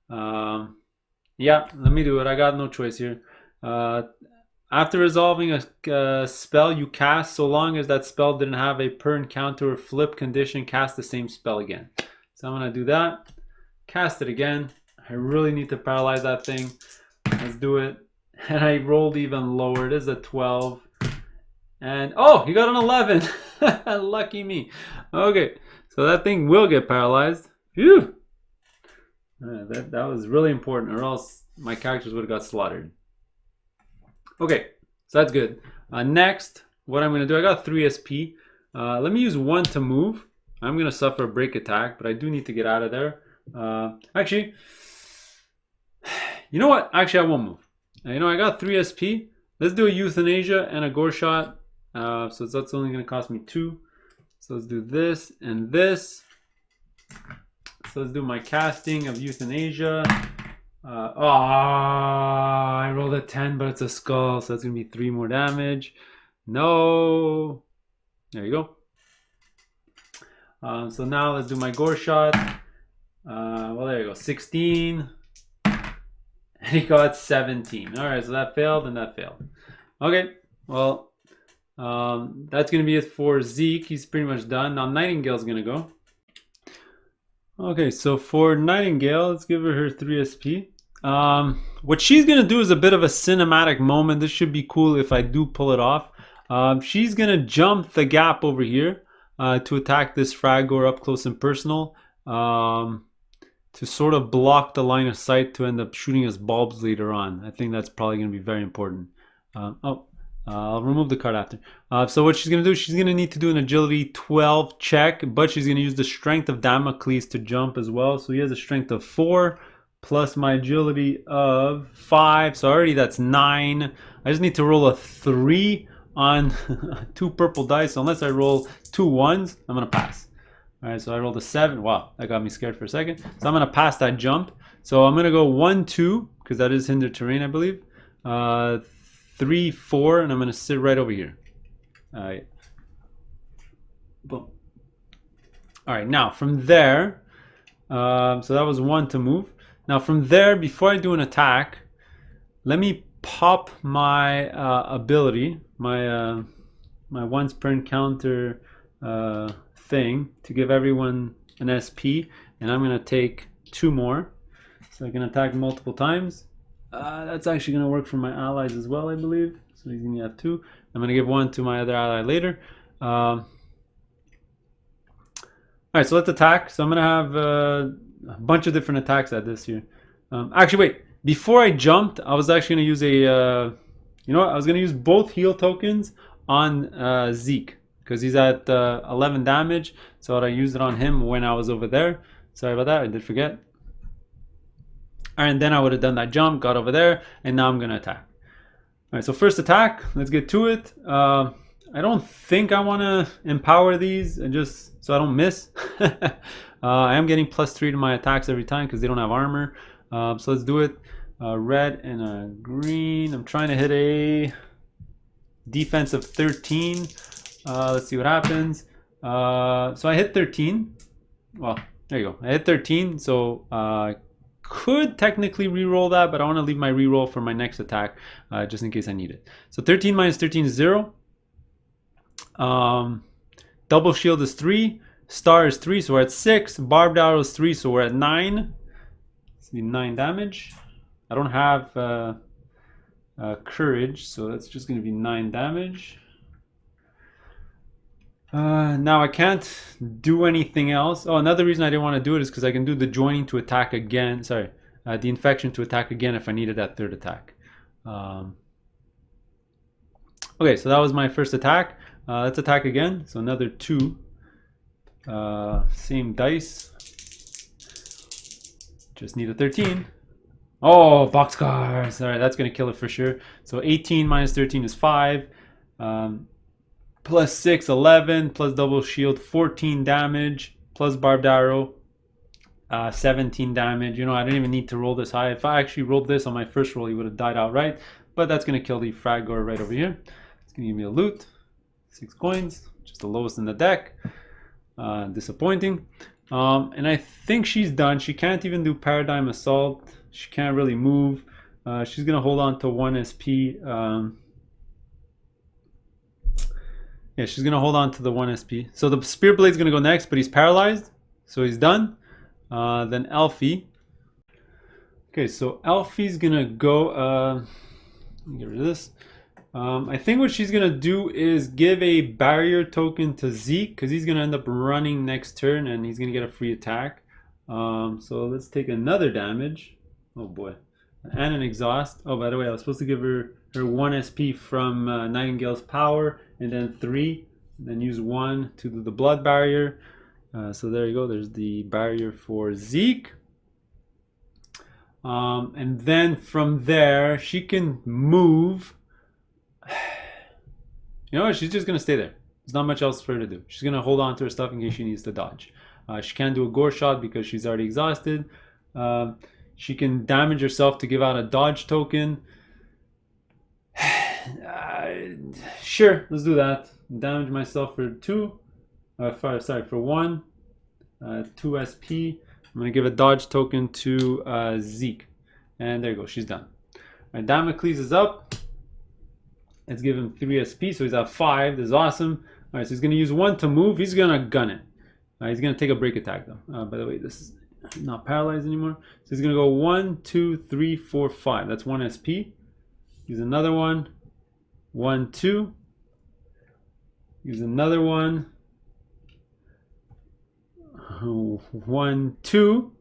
Yeah, let me do it. I got no choice here. After resolving a spell you cast, so long as that spell didn't have a per encounter or flip condition, cast the same spell again. So I'm going to do that. Cast it again. I really need to paralyze that thing. Let's do it. And I rolled even lower. It is a 12. And oh, he got an 11. Lucky me. Okay, so that thing will get paralyzed. Phew. That was really important, or else my characters would have got slaughtered. Okay, so that's good. Next, what I'm going to do, I got 3 SP. Let me use 1 to move. I'm going to suffer a break attack, but I do need to get out of there. Actually, you know what? Actually, I won't move. I got 3 SP. Let's do a Euthanasia and a Gore Shot. So that's only going to cost me 2. So let's do this and this. So let's do my casting of Euthanasia. I rolled a 10, but it's a skull, so that's going to be 3 more damage. No. There you go. So now let's do my Gore Shot. Well, there you go. 16. And he got 17. All right, so that failed and that failed. Okay, well, that's going to be it for Zeke. He's pretty much done. Now Nightingale's going to go. Okay, so for Nightingale, let's give her 3 SP. What she's going to do is a bit of a cinematic moment. This should be cool if I do pull it off. She's going to jump the gap over here to attack this Fragor up close and personal. To sort of block the line of sight to end up shooting us bulbs later on. I think that's probably going to be very important. I'll remove the card after. So what she's going to do, she's going to need to do an agility 12 check, but she's going to use the strength of Damocles to jump as well. So he has a strength of 4 plus my agility of 5. So already that's 9. I just need to roll a 3 on 2 purple dice. So unless I roll 2 1s, I'm going to pass. All right, so I rolled a 7. Wow, that got me scared for a second. So I'm going to pass that jump. So I'm going to go 1, 2, because that is hindered terrain, I believe. 3, 4, and I'm going to sit right over here. All right. Boom. All right, now from there, so that was 1 to move. Now from there, before I do an attack, let me pop my ability, my once per encounter thing to give everyone an SP, and I'm going to take 2 more, so I can attack multiple times. That's actually going to work for my allies as well, I believe. So he's going to have 2. I'm going to give 1 to my other ally later. All right, so let's attack. So I'm going to have a bunch of different attacks at this here. Actually, wait. Before I jumped, I was actually going to use a... you know what? I was going to use both heal tokens on Zeke, because he's at 11 damage, so I used it on him when I was over there. Sorry about that, I did forget. And then I would have done that jump, got over there, and now I'm going to attack. All right, so first attack, let's get to it. I don't think I want to empower these, and just so I don't miss. I am getting +3 to my attacks every time because they don't have armor. So let's do it. Red and a green. I'm trying to hit a defense of 13. Let's see what happens. So I hit 13. Well, there you go. I hit 13. So I could technically re-roll that, but I want to leave my re-roll for my next attack just in case I need it. So 13 minus 13 is 0. Double shield is 3. Star is 3, so we're at 6. Barbed arrow is 3, so we're at 9. It's gonna be 9 damage. I don't have courage, so that's just going to be 9 damage. Now I can't do anything else. Oh, another reason I didn't want to do it is because I can do the joining to attack again. Sorry, the infection to attack again if I needed that third attack. Okay, so that was my first attack. Let's attack again. So another 2. Same dice. Just need a 13. Oh, boxcars. All right, that's going to kill it for sure. So 18 minus 13 is 5. Plus 6, 11. Plus double shield, 14 damage. Plus barbed arrow. 17 damage. You know, I didn't even need to roll this high. If I actually rolled this on my first roll, he would have died outright. But that's going to kill the Fragor right over here. It's going to give me a loot. 6 coins, just the lowest in the deck. Disappointing. And I think she's done. She can't even do Paradigm Assault. She can't really move. She's going to hold on to 1 SP. Yeah, she's going to hold on to the 1 SP. So the Spear Blade's going to go next, but he's paralyzed. So he's done. Then Elfie. Okay, so Elfie's going to go... let me get rid of this. I think what she's going to do is give a barrier token to Zeke, because he's going to end up running next turn and he's going to get a free attack. So let's take another damage. Oh boy. And an exhaust. Oh, by the way, I was supposed to give her 1 SP from Nightingale's power, and then 3, and then use 1 to do the blood barrier. So there you go. There's the barrier for Zeke. And then from there, she can move. You know what? She's just going to stay there. There's not much else for her to do. She's going to hold on to her stuff in case she needs to dodge. She can't do a gore shot because she's already exhausted. She can damage herself to give out a dodge token. Sure, let's do that. Damage myself for 2. For 1. 2 SP. I'm going to give a dodge token to Zeke. And there you go. She's done. All right, Damocles is up. Let's give him 3 SP. So he's at 5. This is awesome. All right, so he's going to use 1 to move. He's going to gun it. He's going to take a break attack, though. By the way, this is not paralyzed anymore. So he's going to go 1, 2, 3, 4, 5. That's 1 SP. Use another one. 1, 2. Use another one. 1, 2.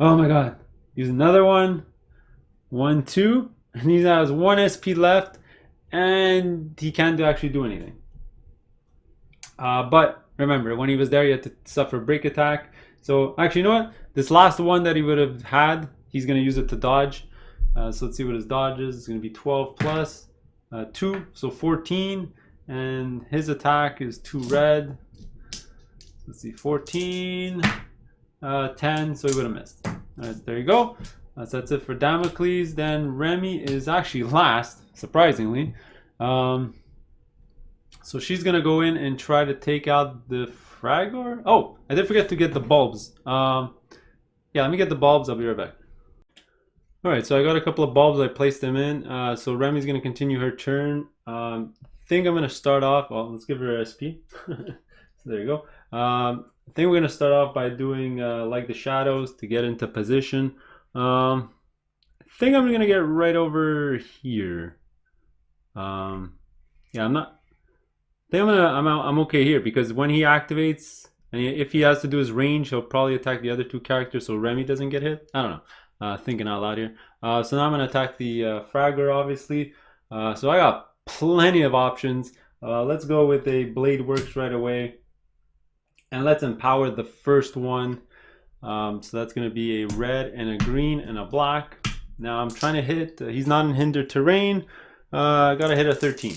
Oh my god. Use another one. 1, 2. And he has 1 SP left. And he can't actually do anything. But remember, when he was there, he had to suffer a break attack. So actually, you know what? This last one that he would have had, he's going to use it to dodge. So let's see what his dodge is. It's going to be 12 plus 2. So 14. And his attack is 2 red. Let's see, 14, 10, so he would have missed. All right, there you go. So that's it for Damocles. Then Remy is actually last, surprisingly. So she's going to go in and try to take out the Fragor. Oh, I did forget to get the bulbs. Yeah, let me get the bulbs. I'll be right back. All right, so I got a couple of bulbs. I placed them in. So Remy's going to continue her turn. I think I'm going to start off. Well, let's give her a SP. So there you go. I think we're going to start off by doing like the shadows to get into position. I think I'm going to get right over here. Yeah, I'm not. I think I'm okay here because when he activates, and if he has to do his range, he'll probably attack the other 2 characters so Remy doesn't get hit. I don't know. Thinking out loud here. So now I'm going to attack the Fragor, obviously. So I got plenty of options. Let's go with a Blade Works right away. And let's empower the first one. So that's going to be a red and a green and a black. Now I'm trying to hit. He's not in hindered terrain. I got to hit a 13.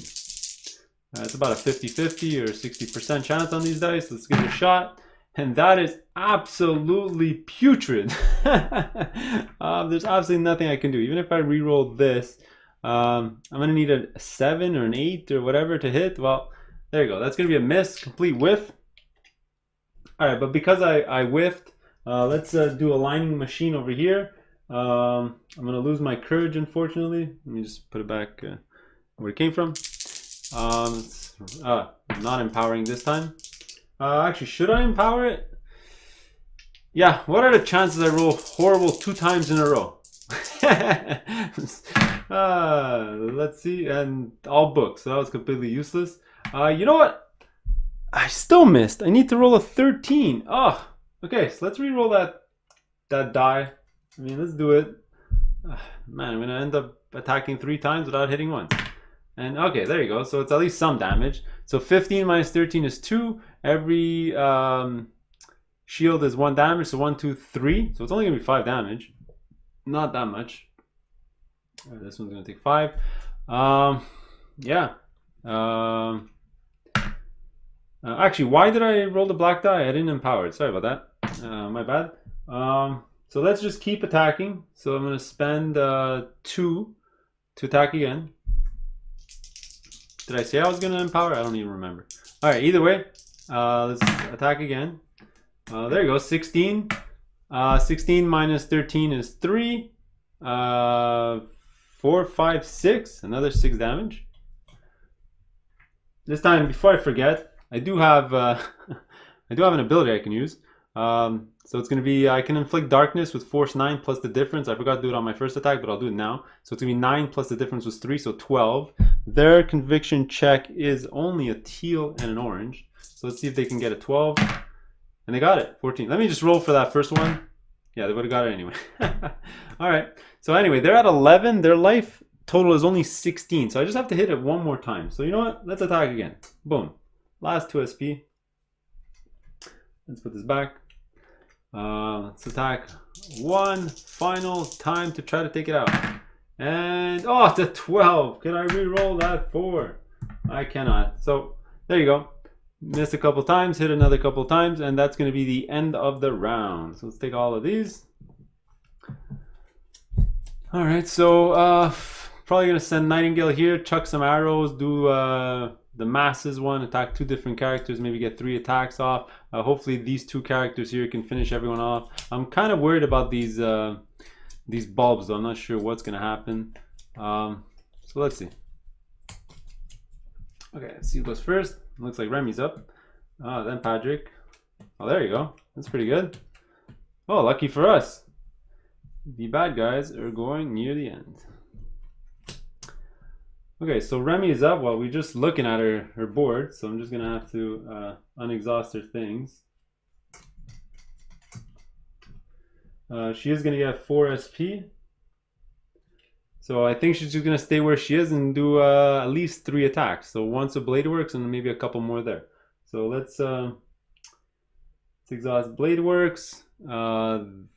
It's about a 50-50 or 60% chance on these dice. Let's give it a shot. And that is absolutely putrid. There's absolutely nothing I can do. Even if I re-roll this, I'm going to need a 7 or an 8 or whatever to hit. Well, there you go. That's going to be a miss. Complete whiff. All right, but because I whiffed, let's do a lining machine over here. I'm going to lose my courage, unfortunately. Let me just put it back where it came from. Not empowering this time. Actually, should I empower it? Yeah, what are the chances I roll horrible 2 times in a row? Let's see, and all books, so that was completely useless. You know what? I still missed. I need to roll a 13. Oh, okay, so let's re-roll that die. I mean, let's do it. Man, I'm going to end up attacking 3 times without hitting once. And okay, there you go. So it's at least some damage. So 15 minus 13 is 2. Every shield is 1 damage. So 1, 2, 3. So it's only going to be 5 damage. Not that much. All right, this one's going to take 5. Yeah. Actually, why did I roll the black die? I didn't empower it. Sorry about that. My bad. So let's just keep attacking. So I'm going to spend 2 to attack again. Did I say I was going to empower? I don't even remember. All right, either way, let's attack again. There you go, 16. 16 minus 13 is 3. 4, 5, 6. Another 6 damage. This time, before I forget, I do have an ability I can use. So it's going to be, I can inflict darkness with force 9 plus the difference. I forgot to do it on my first attack, but I'll do it now. So it's going to be 9 plus the difference was 3, so 12. Their conviction check is only a teal and an orange. So let's see if they can get a 12. And they got it, 14. Let me just roll for that first one. Yeah, they would have got it anyway. All right. So anyway, they're at 11. Their life total is only 16. So I just have to hit it one more time. So you know what? Let's attack again. Boom. Last 2 SP. Let's put this back. Let's attack one final time to try to take it out. And, oh, it's a 12. Can I re-roll that 4? I cannot. So there you go. Missed a couple times, hit another couple times, and that's going to be the end of the round. So let's take all of these. All right, so probably going to send Nightingale here, chuck some arrows, do the masses one, attack 2 different characters, maybe get 3 attacks off. Hopefully these 2 characters here can finish everyone off. I'm kind of worried about these bulbs though. I'm not sure what's going to happen. So let's see. Okay, let's see who goes first. Looks like Remy's up. Then Patrick. Oh, there you go. That's pretty good. Oh, lucky for us. The bad guys are going near the end. Okay, so Remy is up. Well, we're just looking at her board, so I'm just going to have to unexhaust her things. She is going to get 4 SP. So I think she's just going to stay where she is and do at least 3 attacks. So once a blade works and maybe a couple more there. So let's exhaust blade works. Do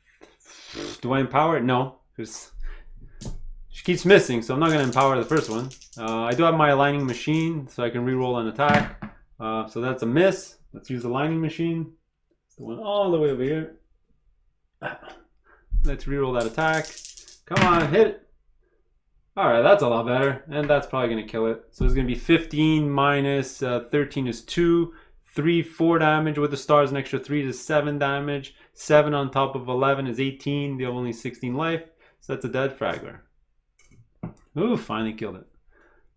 I empower it? No, because she keeps missing, so I'm not going to empower the first one. I do have my aligning machine, so I can re-roll an attack. So that's a miss. Let's use the aligning machine. It's the one all the way over here. Let's re-roll that attack. Come on, hit it. Alright, that's a lot better, and that's probably going to kill it. So it's going to be 15 minus 13 is 2, 3, 4 damage. With the stars, an extra 3 is 7 damage. 7 on top of 11 is 18. They have only 16 life, so that's a dead fraggler. Ooh, finally killed it.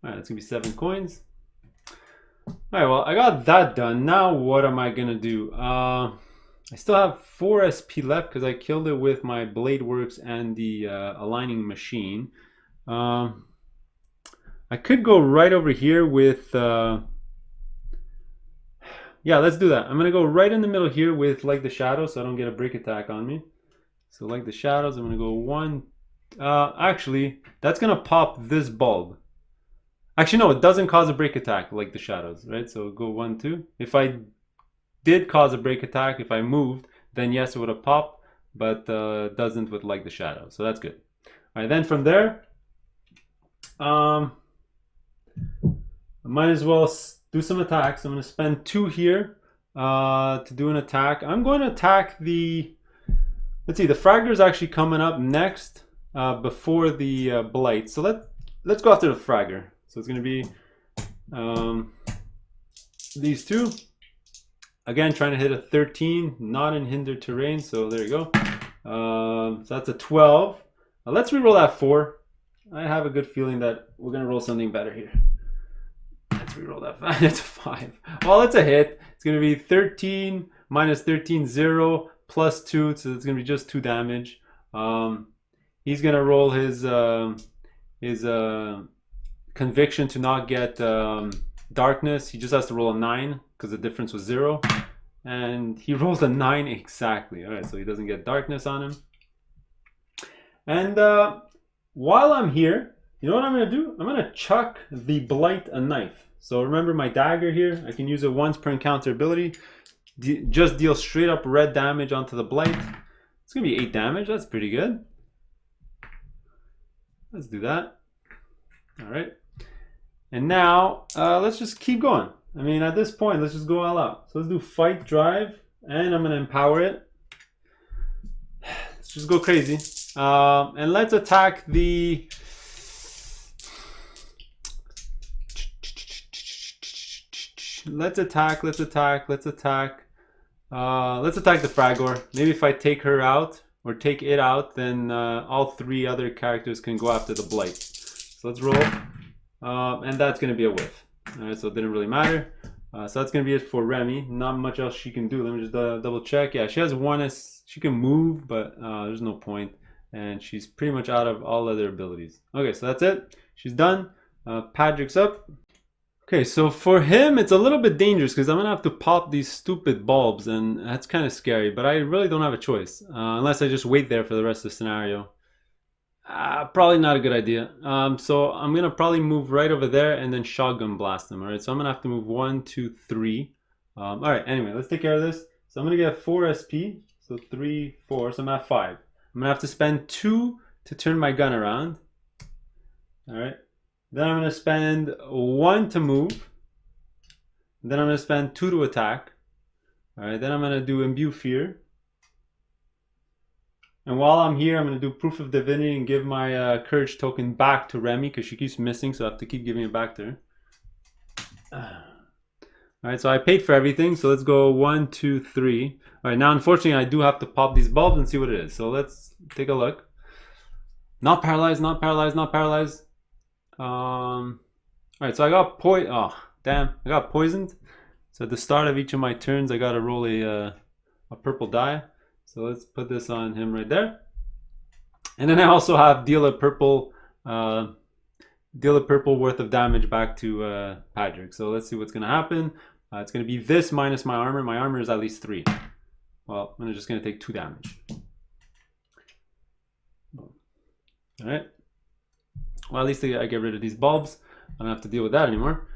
Alright, that's going to be 7 coins. Alright, well, I got that done. Now what am I going to do? I still have 4 SP left because I killed it with my blade works and the aligning machine. I could go right over here with yeah, let's do that. I'm gonna go right in the middle here with like the shadows so I don't get a break attack on me. So like the shadows, I'm gonna go 1. Actually that's gonna pop this bulb. Actually no, it doesn't cause a break attack like the shadows, right? So go 1, 2. If I did cause a break attack, if I moved, then yes, it would have popped, but it doesn't with like the shadows, so that's good. All right, then from there I might as well do some attacks. I'm going to spend 2 here to do an attack. I'm going to attack the, let's see, the Fragger is actually coming up next before the Blight. So let's go after the Fragger. So it's going to be these 2. Again, trying to hit a 13, not in hindered terrain. So there you go. So that's a 12. Let's re-roll that 4. I have a good feeling that we're going to roll something better here. Let's re-roll that 5. It's a 5. Well, it's a hit. It's going to be 13 minus 13, 0 plus 2. So it's going to be just 2 damage. He's going to roll his conviction to not get darkness. He just has to roll a 9 because the difference was 0. And he rolls a 9 exactly. All right, so he doesn't get darkness on him. And while I'm here, you know what I'm going to do? I'm going to chuck the Blight a knife. So remember my dagger here? I can use it once per encounter ability. Just deal straight up red damage onto the Blight. It's going to be 8 damage. That's pretty good. Let's do that. All right. And now let's just keep going. I mean, at this point, let's just go all out. So let's do fight, drive, and I'm going to empower it. Let's just go crazy. And let's attack the... Let's attack the Fragor. Maybe if I take her out, or take it out, then all three other characters can go after the Blight. So let's roll. And that's going to be a whiff. Alright, so it didn't really matter. So that's going to be it for Remy. Not much else she can do. Let me just double check. Yeah, she has one. She can move, but there's no point. And she's pretty much out of all other abilities. Okay, so that's it. She's done. Patrick's up. Okay, so for him, it's a little bit dangerous because I'm going to have to pop these stupid bulbs, and that's kind of scary, but I really don't have a choice, unless I just wait there for the rest of the scenario. Probably not a good idea. So I'm going to probably move right over there and then shotgun blast them, alright? So I'm going to have to move 1, 2, 3. Alright, anyway, let's take care of this. So I'm going to get 4 SP, so 3, 4, so I'm at 5. I'm going to have to spend 2 to turn my gun around. Alright. Then I'm going to spend 1 to move. Then I'm going to spend 2 to attack. Alright, then I'm going to do Imbue Fear. And while I'm here, I'm going to do Proof of Divinity and give my Courage token back to Remy because she keeps missing, so I have to keep giving it back to her. Alright, so I paid for everything, so let's go 1, 2, 3. Alright, now unfortunately I do have to pop these bulbs and see what it is. So let's take a look. Not paralyzed, not paralyzed, not paralyzed. Alright, so I got I got poisoned. So at the start of each of my turns, I gotta roll a purple die. So let's put this on him right there. And then I also have deal a purple worth of damage back to Patrick. So let's see what's gonna happen. It's gonna be this minus my armor. My armor is at least 3. Well, I'm just gonna take 2 damage. Alright. Well, at least I get rid of these bulbs. I don't have to deal with that anymore.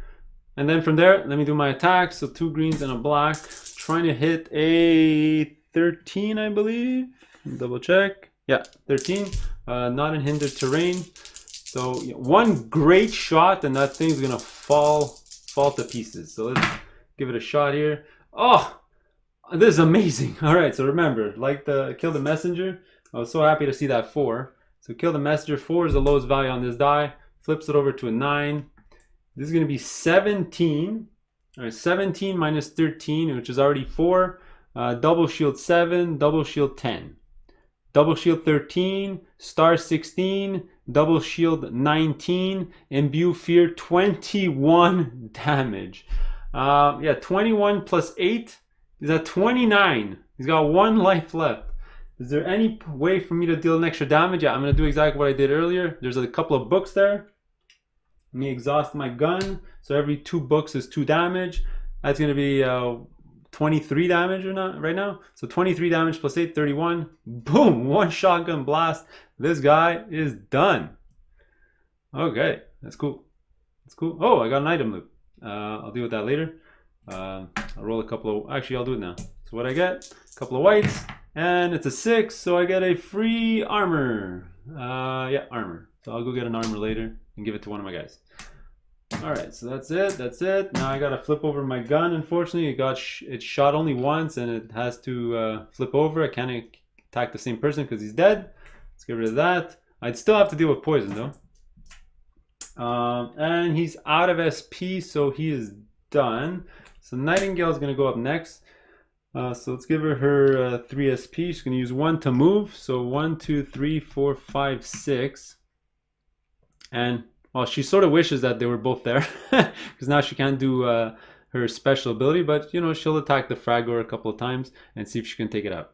And then from there, let me do my attack. So 2 greens and a black. Trying to hit a 13, I believe. Double check. Yeah, 13. Not in hindered terrain. So 1 great shot and that thing's gonna fall to pieces. So let's give it a shot here. Oh, this is amazing. All right, so remember, like kill the messenger. I was so happy to see that 4. So kill the messenger. 4 is the lowest value on this die. Flips it over to a 9. This is going to be 17. All right, 17 minus 13, which is already 4. Double shield 7, double shield 10. Double shield 13, star 16, double shield 19, imbue fear 21 damage. Yeah, 21 plus 8 is at 29. He's got 1 life left. Is there any way for me to deal an extra damage? Yeah, I'm going to do exactly what I did earlier. There's a couple of books there. Let me exhaust my gun. So every 2 books is 2 damage. That's going to be 23 damage or not right now. So 23 damage plus 8, 31. Boom, 1 shotgun blast. This guy is done. Okay, that's cool. That's cool. Oh, I got an item loop. I'll deal with that later. I'll roll a couple of... Actually, I'll do it now. So what I get? A couple of whites. And it's a 6, so I get a free armor. Yeah, armor. So I'll go get an armor later and give it to one of my guys. Alright, so that's it. That's it. Now I gotta flip over my gun. Unfortunately, it shot only once and it has to flip over. I can't attack the same person because he's dead. Let's get rid of that. I'd still have to deal with poison though. And he's out of SP, so he is done. So Nightingale is gonna go up next. So let's give her 3 SP. She's going to use 1 to move. So 1, 2, 3, 4, 5, 6. And, well, she sort of wishes that they were both there. Because now she can't do her special ability. But, you know, she'll attack the Fragor a couple of times and see if she can take it out.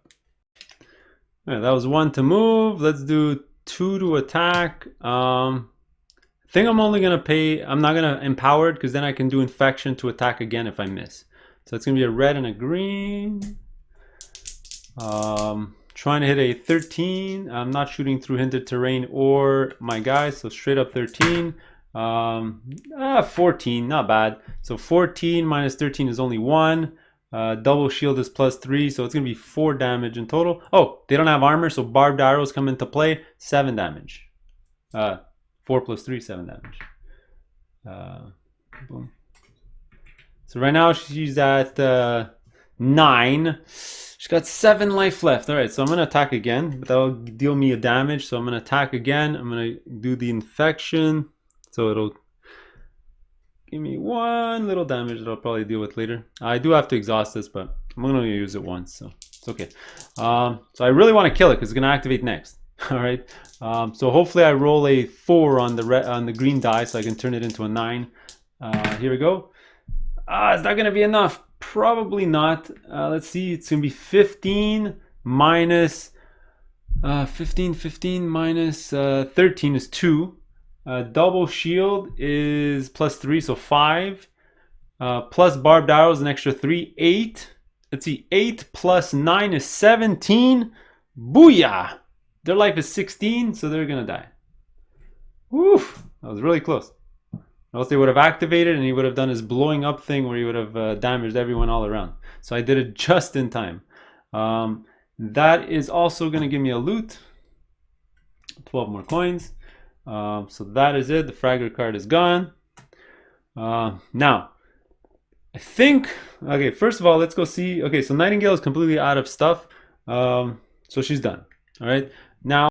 All right, that was 1 to move. Let's do 2 to attack. I think I'm only going to pay... I'm not going to empower it because then I can do infection to attack again if I miss. So it's going to be a red and a green. Trying to hit a 13. I'm not shooting through hindered terrain or my guys. So straight up 13. 14, not bad. So 14 minus 13 is only 1. Double shield is plus 3. So it's going to be 4 damage in total. Oh, they don't have armor. So barbed arrows come into play. 7 damage. 4 plus 3, 7 damage. Boom. So right now she's at 9. She's got 7 life left. All right, so I'm going to attack again, but that'll deal me a damage. So I'm going to attack again. I'm going to do the infection. So it'll give me 1 little damage that I'll probably deal with later. I do have to exhaust this, but I'm only going to use it once, so it's okay. So I really want to kill it because it's going to activate next. All right. So hopefully I roll a 4 on the green die so I can turn it into a 9. Here we go. Is that going to be enough? Probably not. Let's see. It's going to be 15 minus 15 minus 13 is 2. Double shield is plus 3, so 5. Plus barbed arrows an extra 3, 8. Let's see, 8 plus 9 is 17. Booyah! Their life is 16, so they're gonna die. Woof! That was really close. Or else they would have activated and he would have done his blowing up thing where he would have damaged everyone all around. So I did it just in time. That is also gonna give me a loot. 12 more coins. So that is it. The fragger card is gone. Now, I think, okay, first of all, let's go see. Okay, so Nightingale is completely out of stuff. So she's done. All right. Now,